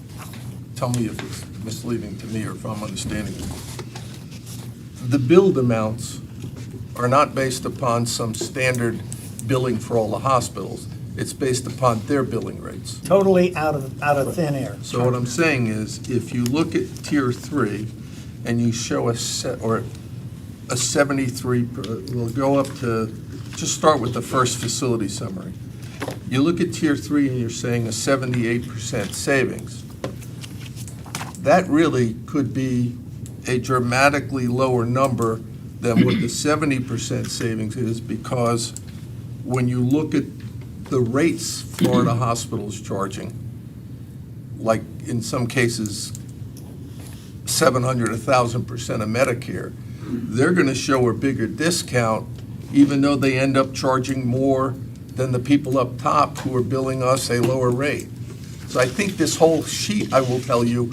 tell me if it's misleading to me or if I'm understanding it. The billed amounts are not based upon some standard billing for all the hospitals. It's based upon their billing rates. Totally out of thin air. So what I'm saying is, if you look at Tier 3 and you show a 73, we'll go up to, just start with the first facility summary. You look at Tier 3 and you're saying a 78% savings. That really could be a dramatically lower number than what the 70% savings is, because when you look at the rates Florida hospitals charging, like in some cases 700, 1,000% of Medicare, they're going to show a bigger discount, even though they end up charging more than the people up top who are billing us a lower rate. So I think this whole sheet, I will tell you,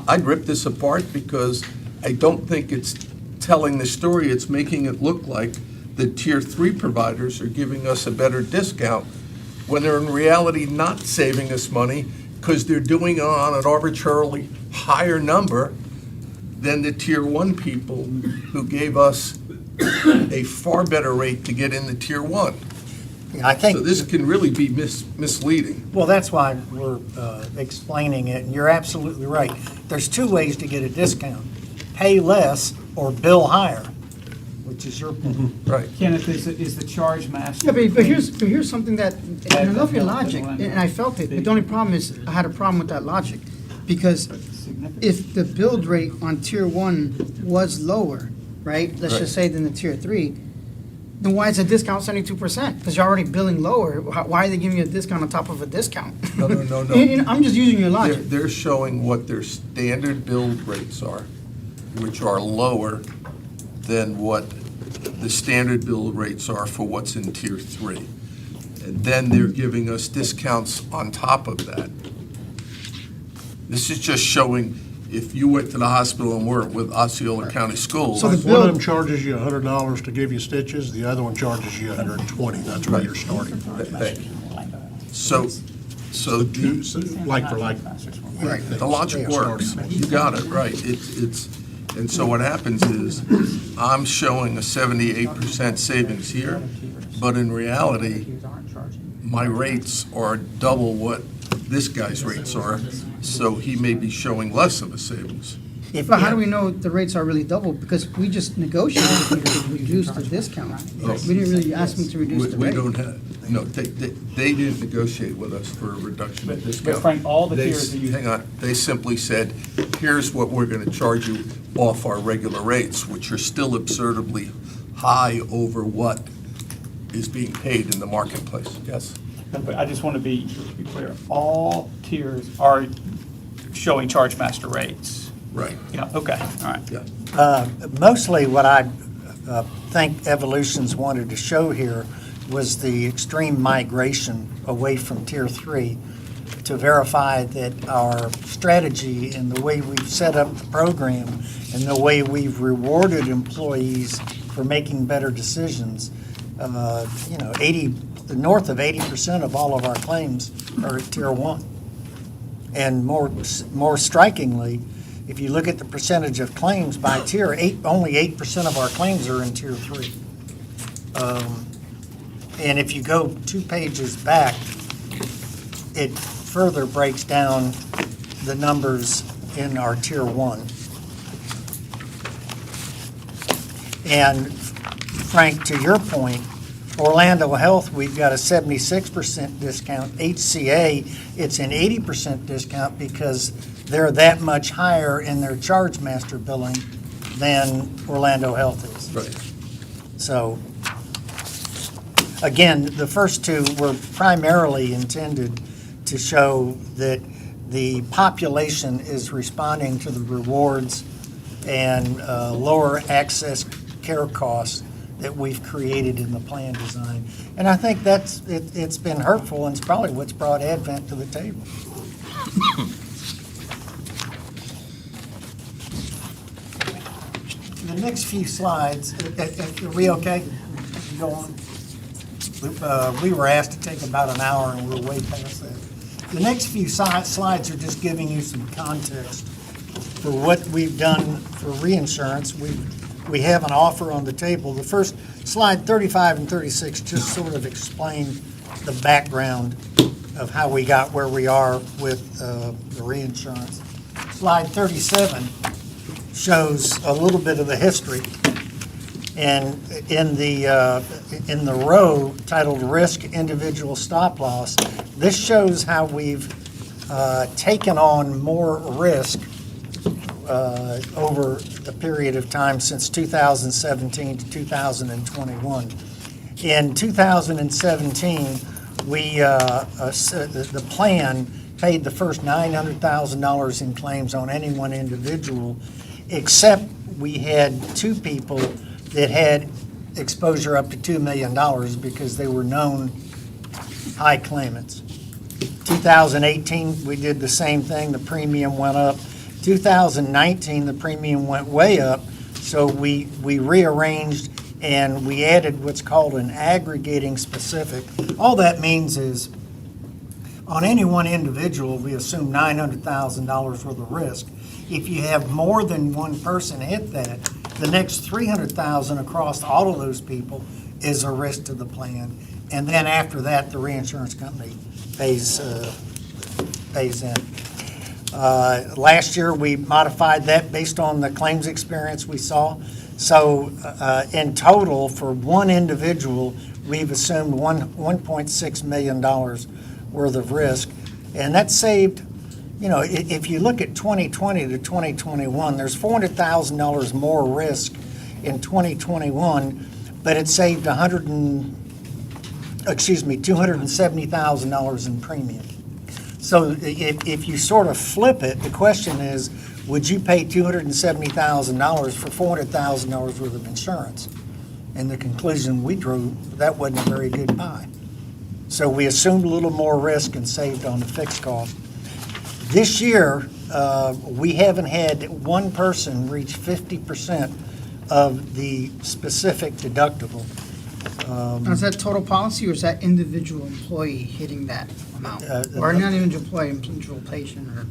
I'd rip this apart, because I don't think it's telling the story. It's making it look like the Tier 3 providers are giving us a better discount when they're in reality not saving us money, because they're doing it on an arbitrarily higher number than the Tier 1 people who gave us a far better rate to get into Tier 1. I think. So this can really be misleading. Well, that's why we're explaining it, and you're absolutely right. There's 2 ways to get a discount: pay less or bill higher, which is your point. Right. Kenneth, is the charge master? Yeah, but here's something that, and I love your logic, and I felt it, but the only problem is, I had a problem with that logic, because if the build rate on Tier 1 was lower, right, let's just say than the Tier 3, then why is the discount 72%? Because you're already billing lower. Why are they giving you a discount on top of a discount? No. I'm just using your logic. They're showing what their standard build rates are, which are lower than what the standard build rates are for what's in Tier 3. And then they're giving us discounts on top of that. This is just showing if you went to the hospital and weren't with Osceola County Schools. So the One of them bill, charges you $100 to give you stitches, the other one charges you $120. That's where you're starting. So Like for like. Right, the logic works. You got it, right. It's, and so what happens is, I'm showing a 78% savings here, but in reality, my rates are double what this guy's rates are, so he may be showing less of a savings. but how do we know the rates are really double? Because we just negotiated to reduce the discount. We didn't really ask them to reduce the We rate. don't have, no, they didn't negotiate with us for a reduction of discount. But Frank, all the They tiers that you. Hang on, they simply said, here's what we're gonna charge you off our regular rates, which are still absurdly high over what is being paid in the marketplace. Yes? But I just want to be clear, all tiers are showing charge master rates. Right, Yeah, okay, all right. yeah. Mostly what I think Evolutions wanted to show here was the extreme migration away from Tier 3 to verify that our strategy and the way we've set up the program and the way we've rewarded employees for making better decisions, north of 80% of all of our claims are at Tier 1. And more strikingly, if you look at the percentage of claims by tier, only 8% of our claims are in Tier 3. And if you go 2 pages back, it further breaks down the numbers in our Tier 1. And Frank, to your point, Orlando Health, we've got a 76% discount. HCA, it's an 80% discount because they're that much higher in their charge master billing than Orlando Health is. Right. So, again, the first two were primarily intended to show that the population is responding to the rewards and lower access care costs that we've created in the plan design. And I think it's been hurtful, and it's probably what's brought Advent to the table. The next few slides, are we okay? Go on. We were asked to take about an hour, and we're way past that. The next few slides are just giving you some context for what we've done for reinsurance. We have an offer on the table. The first slide, 35 and 36, just sort of explain the background of how we got where we are with the reinsurance. Slide 37 shows a little bit of the history. And in the row titled Risk Individual Stop Loss, this shows how we've taken on more risk over the period of time since 2017 to 2021. In 2017, the plan paid the first $900,000 in claims on any one individual, except we had two people that had exposure up to $2 million because they were known high claimants. 2018, we did the same thing. The premium went up. 2019, the premium went way up, so we rearranged and we added what's called an aggregating specific. All that means is on any one individual, we assume $900,000 worth of risk. If you have more than one person hit that, the next $300,000 across all of those people is a risk to the plan. And then after that, the reinsurance company pays in. Last year, we modified that based on the claims experience we saw. So in total, for one individual, we've assumed $1.6 million worth of risk. And that saved, if you look at 2020 to 2021, there's $400,000 more risk in 2021, but it saved $270,000 in premium. So if you sort of flip it, the question is, would you pay $270,000 for $400,000 worth of insurance? And the conclusion we drew, that wasn't a very good buy. So we assumed a little more risk and saved on the fixed cost. This year, we haven't had one person reach 50% of the specific deductible. Now, is that total policy, or is that individual employee hitting that amount? Or not individual employee, individual patient, or?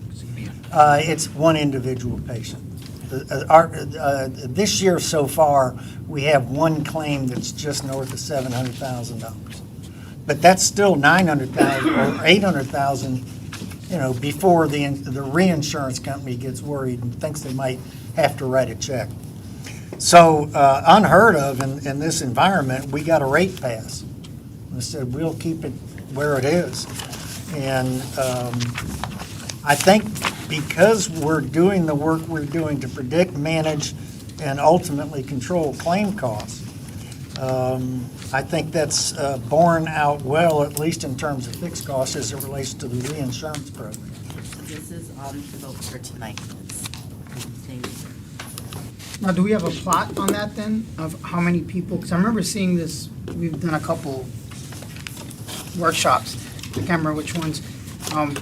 It's one individual patient. This year so far, we have one claim that's just north of $700,000. But that's still $900,000 or $800,000, before the reinsurance company gets worried and thinks they might have to write a check. So unheard of in this environment, we got a rate pass. I said, we'll keep it where it is. And I think because we're doing the work we're doing to predict, manage, and ultimately control claim costs, I think that's borne out well, at least in terms of fixed costs as it relates to the reinsurance program. So this is on the vote for tonight. Now, do we have a plot on that then, of how many people? Because I remember seeing this, we've done a couple workshops, I can't remember which ones,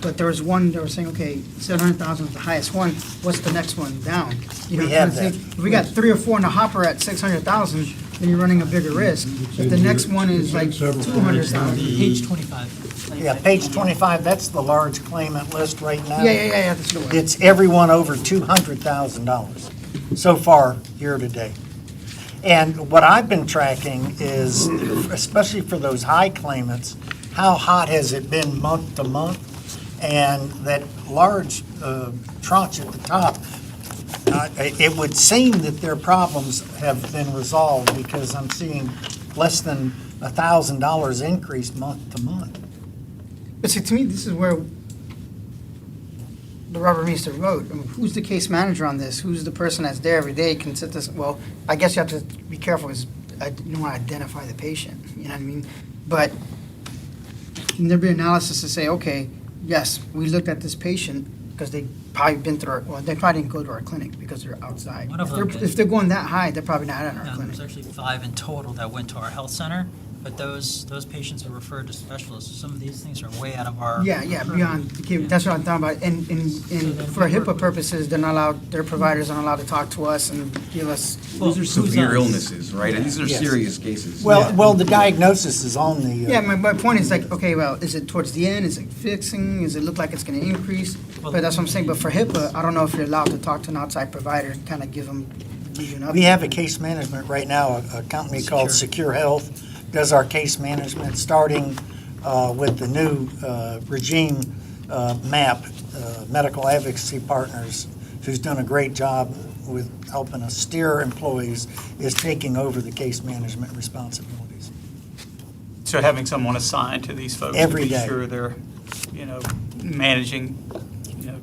but there was one, they were saying, okay, 700,000 is the highest one, what's the next one down? We have that. If we got 3 or 4 in the hopper at 600,000, then you're running a bigger risk. If the next one is like 200,000. Page 25. Yeah, page 25, that's the large claimant list right now. Yeah, that's the one. It's everyone over $200,000 so far year to date. And what I've been tracking is, especially for those high claimants, how hot has it been month to month? And that large tranche at the top, it would seem that their problems have been resolved because I'm seeing less than $1,000 increase month to month. But see, to me, this is where the rubber meets the road. I mean, who's the case manager on this? Who's the person that's there every day, can sit this, well, I guess you have to be careful, because you don't want to identify the patient, you know what I mean? But can there be analysis to say, okay, yes, we looked at this patient, because they probably been through our, well, they probably didn't go to our clinic because they're outside. One of If them they're- did. If they're going that high, they're probably not at our clinic. There's actually 5 in total that went to our health center, but those patients are referred to specialists. Some of these things are way out of our. Yeah, beyond, okay, that's what I'm talking about. And for HIPAA purposes, they're not allowed, their providers aren't allowed to talk to us and give us. Well, These are severe who's illnesses, right? And these are Yes. serious cases. Well, the diagnosis is on the. Yeah, my point is like, okay, well, is it towards the end? Is it fixing? Does it look like it's gonna increase? But that's what I'm saying. But for HIPAA, I don't know if you're allowed to talk to an outside provider and kind of give you an update. We have a case management right now, a company called Secure Health does our case management, starting with the new regime MAP, Medical Advocacy Partners, who's done a great job with helping us steer employees, is taking over the case management responsibilities. So having someone assigned to these folks to Every be day. sure they're, managing,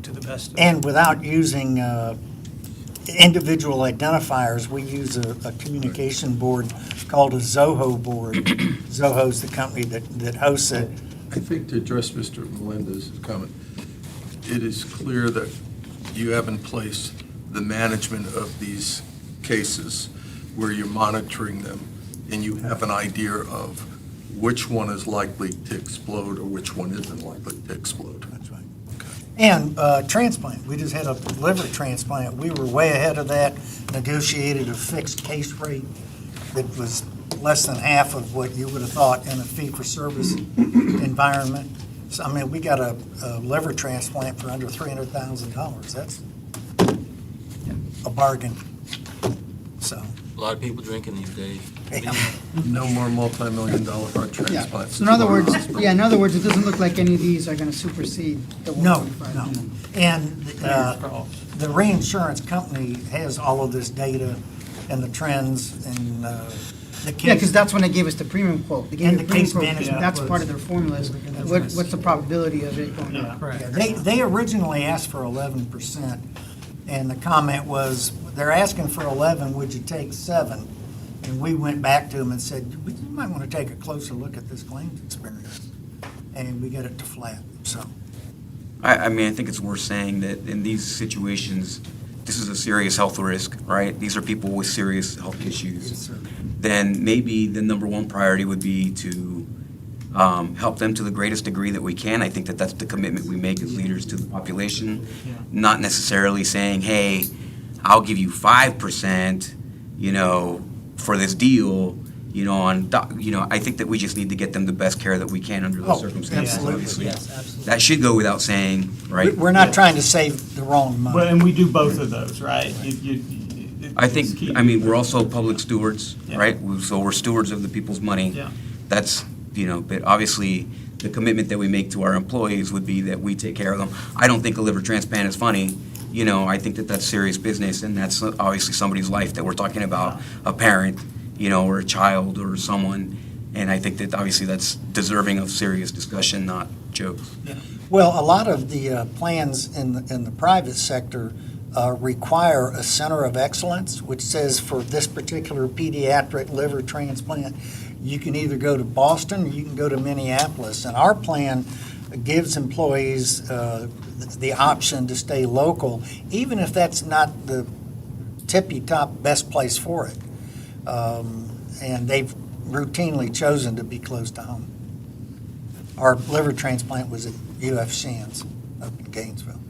to the best of. And without using individual identifiers, we use a communication board called a Zoho board. Zoho's the company that hosts it. I think to address Mr. Melendez's comment, it is clear that you have in place the management of these cases where you're monitoring them and you have an idea of which one is likely to explode or which one isn't likely to explode. That's right. And transplant, we just had a liver transplant. We were way ahead of that, negotiated a fixed case rate that was less than half of what you would have thought in a fee-for-service environment. So, I mean, we got a liver transplant for under $300,000. That's a bargain. So, A lot of people drinking these days. No more multi-million-dollar heart transplants. So in other words, it doesn't look like any of these are gonna supersede the no, 1.5. no. And the reinsurance company has all of this data and the trends and the case. Yeah, because that's when they gave us the premium quote. They gave And the the premium case quote, management that's was- part of their formulas. What's the probability of it going up? Correct. They originally asked for 11%, and the comment was, they're asking for 11, would you take 7? And we went back to them and said, you might want to take a closer look at this claims experience. And we got it to flat, so. I mean, I think it's worth saying that in these situations, this is a serious health risk, right? These are people with serious health issues. Then maybe the number one priority would be to help them to the greatest degree that we can. I think that that's the commitment we make as leaders to the population. Not necessarily saying, hey, I'll give you 5%, for this deal, I think that we just need to get them the best care that we can under those circumstances, absolutely. obviously. Yes, absolutely. That should go without saying, right? We're not trying to save the wrong money. Well, and we do both of those, right? I It's think, key. we're also public stewards, Yeah. right? So we're stewards of the people's money. Yeah. That's, but obviously, the commitment that we make to our employees would be that we take care of them. I don't think a liver transplant is funny. I think that that's serious business, and that's obviously somebody's life that we're talking about, a parent, or a child or someone. And I think that obviously that's deserving of serious discussion, not jokes. Well, a lot of the plans in the private sector require a center of excellence, which says for this particular pediatric liver transplant, you can either go to Boston or you can go to Minneapolis. And our plan gives employees the option to stay local, even if that's not the tippy-top best place for it. And they've routinely chosen to be close to home. Our liver transplant was at UF Shands up in Gainesville.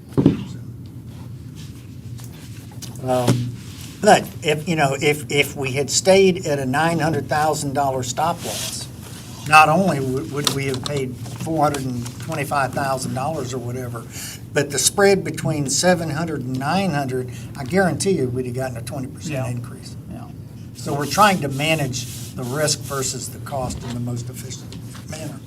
But if we had stayed at a $900,000 stop loss, not only would we have paid $425,000 or whatever, but the spread between 700 and 900, I guarantee you we'd have gotten a 20% increase. Yeah. So we're trying to manage the risk versus the cost in the most efficient manner.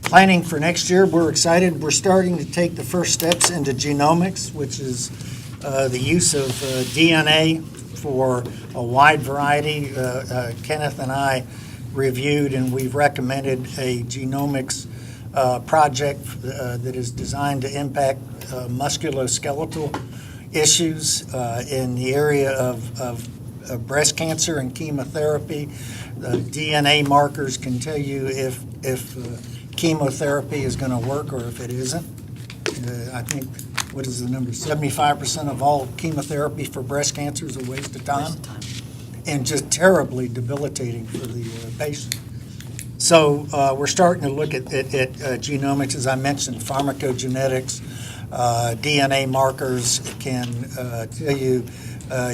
Planning for next year, we're excited. We're starting to take the first steps into genomics, which is the use of DNA for a wide variety. Kenneth and I reviewed, and we've recommended a genomics project that is designed to impact musculoskeletal issues in the area of breast cancer and chemotherapy. The DNA markers can tell you if chemotherapy is going to work or if it isn't. I think, what is the number? 75% of all chemotherapy for breast cancer is a waste of time. And just terribly debilitating for the patient. So we're starting to look at genomics, as I mentioned, pharmacogenetics, DNA markers can tell you,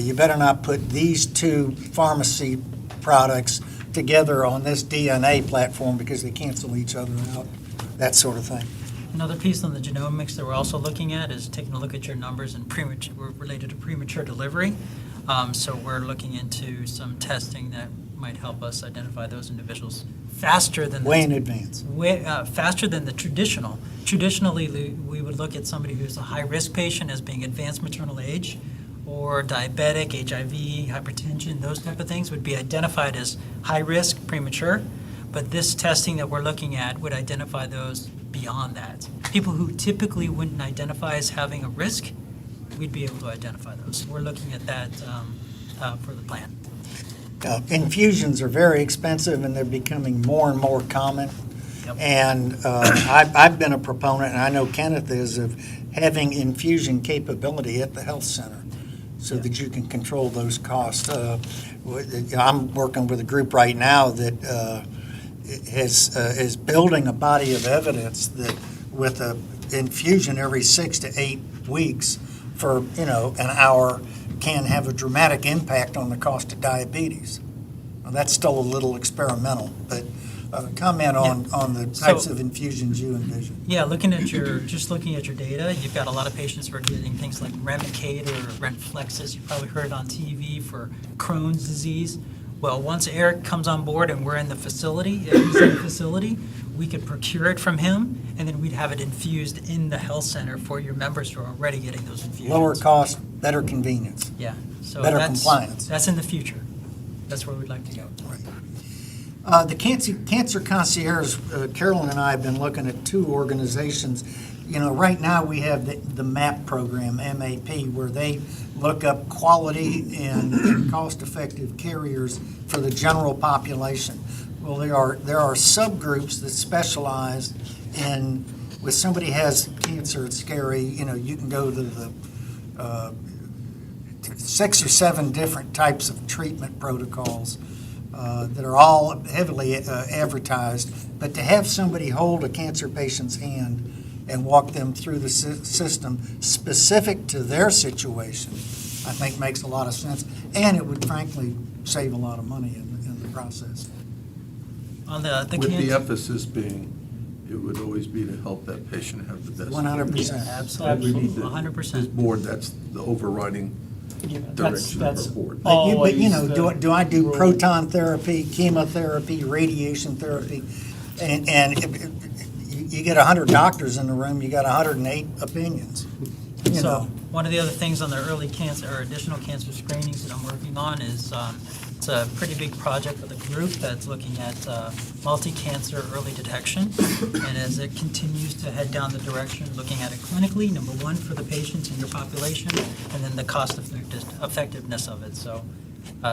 you better not put these two pharmacy products together on this DNA platform because they cancel each other out, that sort of thing. Another piece on the genomics that we're also looking at is taking a look at your numbers and related to premature delivery. So we're looking into some testing that might help us identify those individuals faster than Way in advance. faster than the traditional. Traditionally, we would look at somebody who's a high-risk patient as being advanced maternal age, or diabetic, HIV, hypertension, those type of things would be identified as high-risk, premature. But this testing that we're looking at would identify those beyond that. People who typically wouldn't identify as having a risk, we'd be able to identify those. We're looking at that for the plan. Infusions are very expensive and they're becoming more and more common. Yep. And I've been a proponent, and I know Kenneth is, of having infusion capability at the health center so that you can control those costs. I'm working with a group right now that is building a body of evidence that with an infusion every 6 to 8 weeks for an hour can have a dramatic impact on the cost of diabetes. Now, that's still a little experimental, but comment on the types of infusions you envision. Yeah, looking at your data, you've got a lot of patients who are getting things like Remicade or Renflexis. You probably heard it on TV for Crohn's disease. Well, once Eric comes on board and we're in the facility, if he's in the facility, we could procure it from him, and then we'd have it infused in the health center for your members who are already getting those infusions. Lower cost, better convenience. Yeah. So better that's, compliance. That's in the future. That's where we'd like to go. The Cancer Concierge, Carolyn and I have been looking at 2 organizations. Right now we have the MAP program, MAP, where they look up quality and cost-effective carriers for the general population. Well, there are subgroups that specialize in, when somebody has cancer, it's scary, you can go to the 6 or 7 different types of treatment protocols that are all heavily advertised, but to have somebody hold a cancer patient's hand and walk them through the system specific to their situation, I think makes a lot of sense, and it would frankly save a lot of money in the process. On the With the cancer, emphasis being, it would always be to help that patient have the best. 100%. absolutely, We need to- 100%. This board, that's the overriding direction of our board. But do I do proton therapy, chemotherapy, radiation therapy, and you get 100 doctors in the room, you got 108 opinions. So one of the other things on the early cancer or additional cancer screenings that I'm working on is it's a pretty big project with a group that's looking at multi-cancer early detection. And as it continues to head down the direction, looking at it clinically, number one, for the patients in your population, and then the cost effectiveness of it. So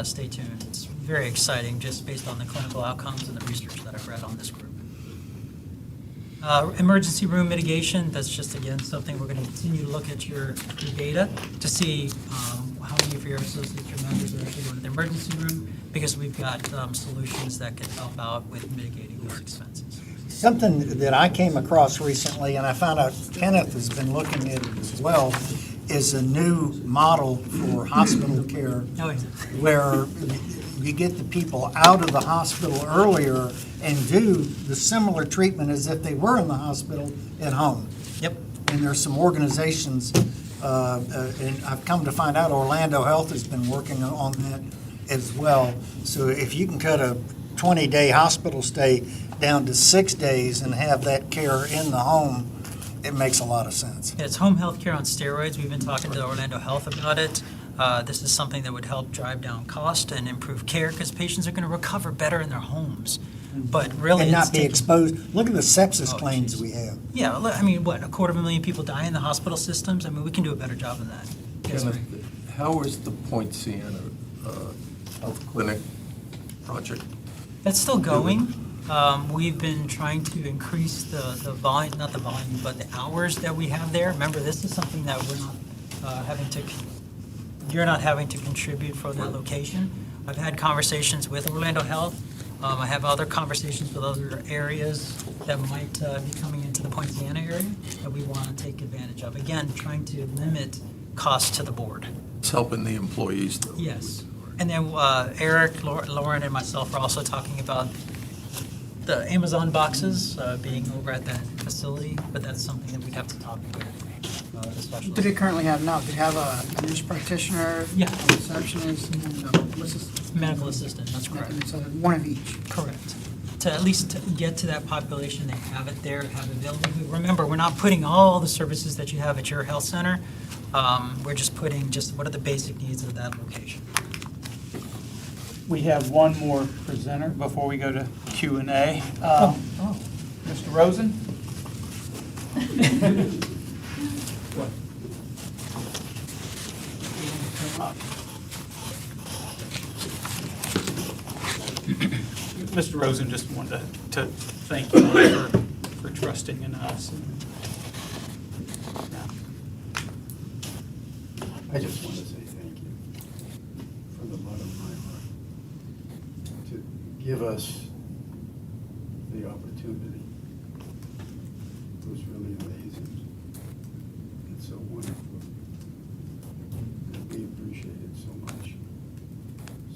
stay tuned. It's very exciting just based on the clinical outcomes and the research that I've read on this group. Emergency room mitigation, that's just, again, something we're going to continue to look at your data to see how many of your associates or members are actually going to the emergency room, because we've got solutions that can help out with mitigating those expenses. Something that I came across recently, and I found out Kenneth has been looking at it as well, is a new model for hospital care Oh, yeah. where you get the people out of the hospital earlier and do the similar treatment as if they were in the hospital at home. Yep. And there's some organizations, and I've come to find out Orlando Health has been working on that as well. So if you can cut a 20-day hospital stay down to 6 days and have that care in the home, it makes a lot of sense. It's home health care on steroids. We've been talking to Orlando Health about it. This is something that would help drive down cost and improve care because patients are going to recover better in their homes. But really, And it's not be taking- exposed. Look at the sepsis Oh, claims geez. we have. Yeah, I mean, what, 250,000 people die in the hospital systems? I mean, we can do a better job than that. Yes, Kenneth, Ray. how is the Point Siena Health Clinic project? That's still going. We've been trying to increase the volume, not the volume, but the hours that we have there. Remember, this is something that we're not you're not having to contribute for that location. I've had conversations with Orlando Health. I have other conversations with other areas that might be coming into the Point Siena area that we want to take advantage of. Again, trying to limit costs to the board. It's helping the employees, though. Yes. And then Eric, Lauren, and myself are also talking about the Amazon boxes being over at that facility, but that's something that we'd have to talk with the What do they specialist. currently have now? Do they have a nurse practitioner? Yeah. A receptionist? What's this? Medical assistant, that's correct. So one of each. Correct. To at least to get to that population, they have it there, have it available. Remember, we're not putting all the services that you have at your health center. We're just putting what are the basic needs of that location. We have one more presenter before we go to Q&A. Mr. Rosen? Mr. Rosen just wanted to thank you for trusting in us. I just want to say thank you from the bottom of my heart to give us the opportunity. It was really amazing and so wonderful. And we appreciate it so much,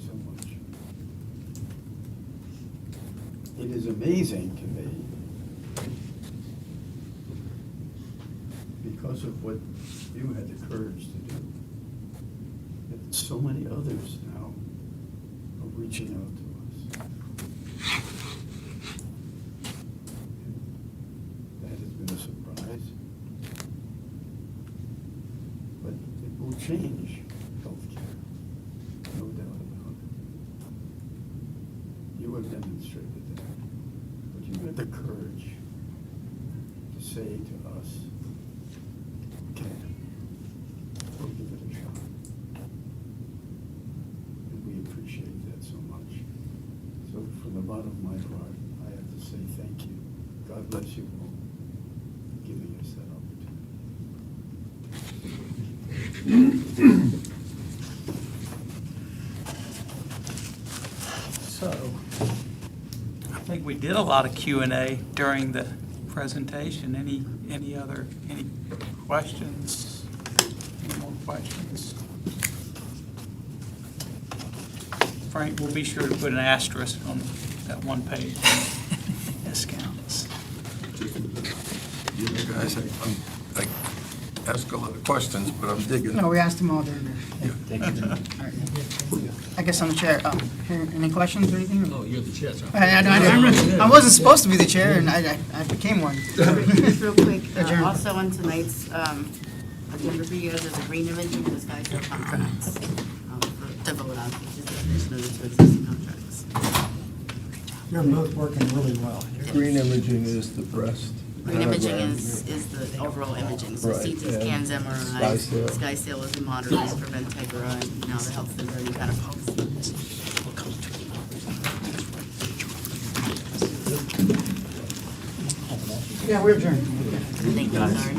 so much. It is amazing to me because of what you had the courage to do. That so many others now are reaching out to us. That has been a surprise. But it will change healthcare, no doubt about it. You have demonstrated that. But you had the courage to say to us, okay, we'll give it a shot. And we appreciate that so much. So from the bottom of my heart, I have to say thank you. God bless you all for giving us that opportunity. So, I think we did a lot of Q&A during the presentation. Any questions? Any more questions? Frank, we'll be sure to put an asterisk on that one page. Discounts. You know, guys, I ask a lot of questions, but I'm digging. No, we asked them all during the. All right. I guess I'm the chair. Any questions or anything? Oh, you're the chair, sir. I wasn't supposed to be the chair, and I became one. Just real quick, Adjourn. also on tonight's agenda for you guys, there's a green imaging and a SkySail contracts to vote on, which is the addition of the two existing contracts. You're both working really well. Green imaging is the breast. Green imaging is the overall imaging, so Right, CT and scans, MRIs, SkySail. SkySail is the monitors for Ventegra, and now the health center, any kind of policy. Yeah, we're adjourned. Thank you, sorry.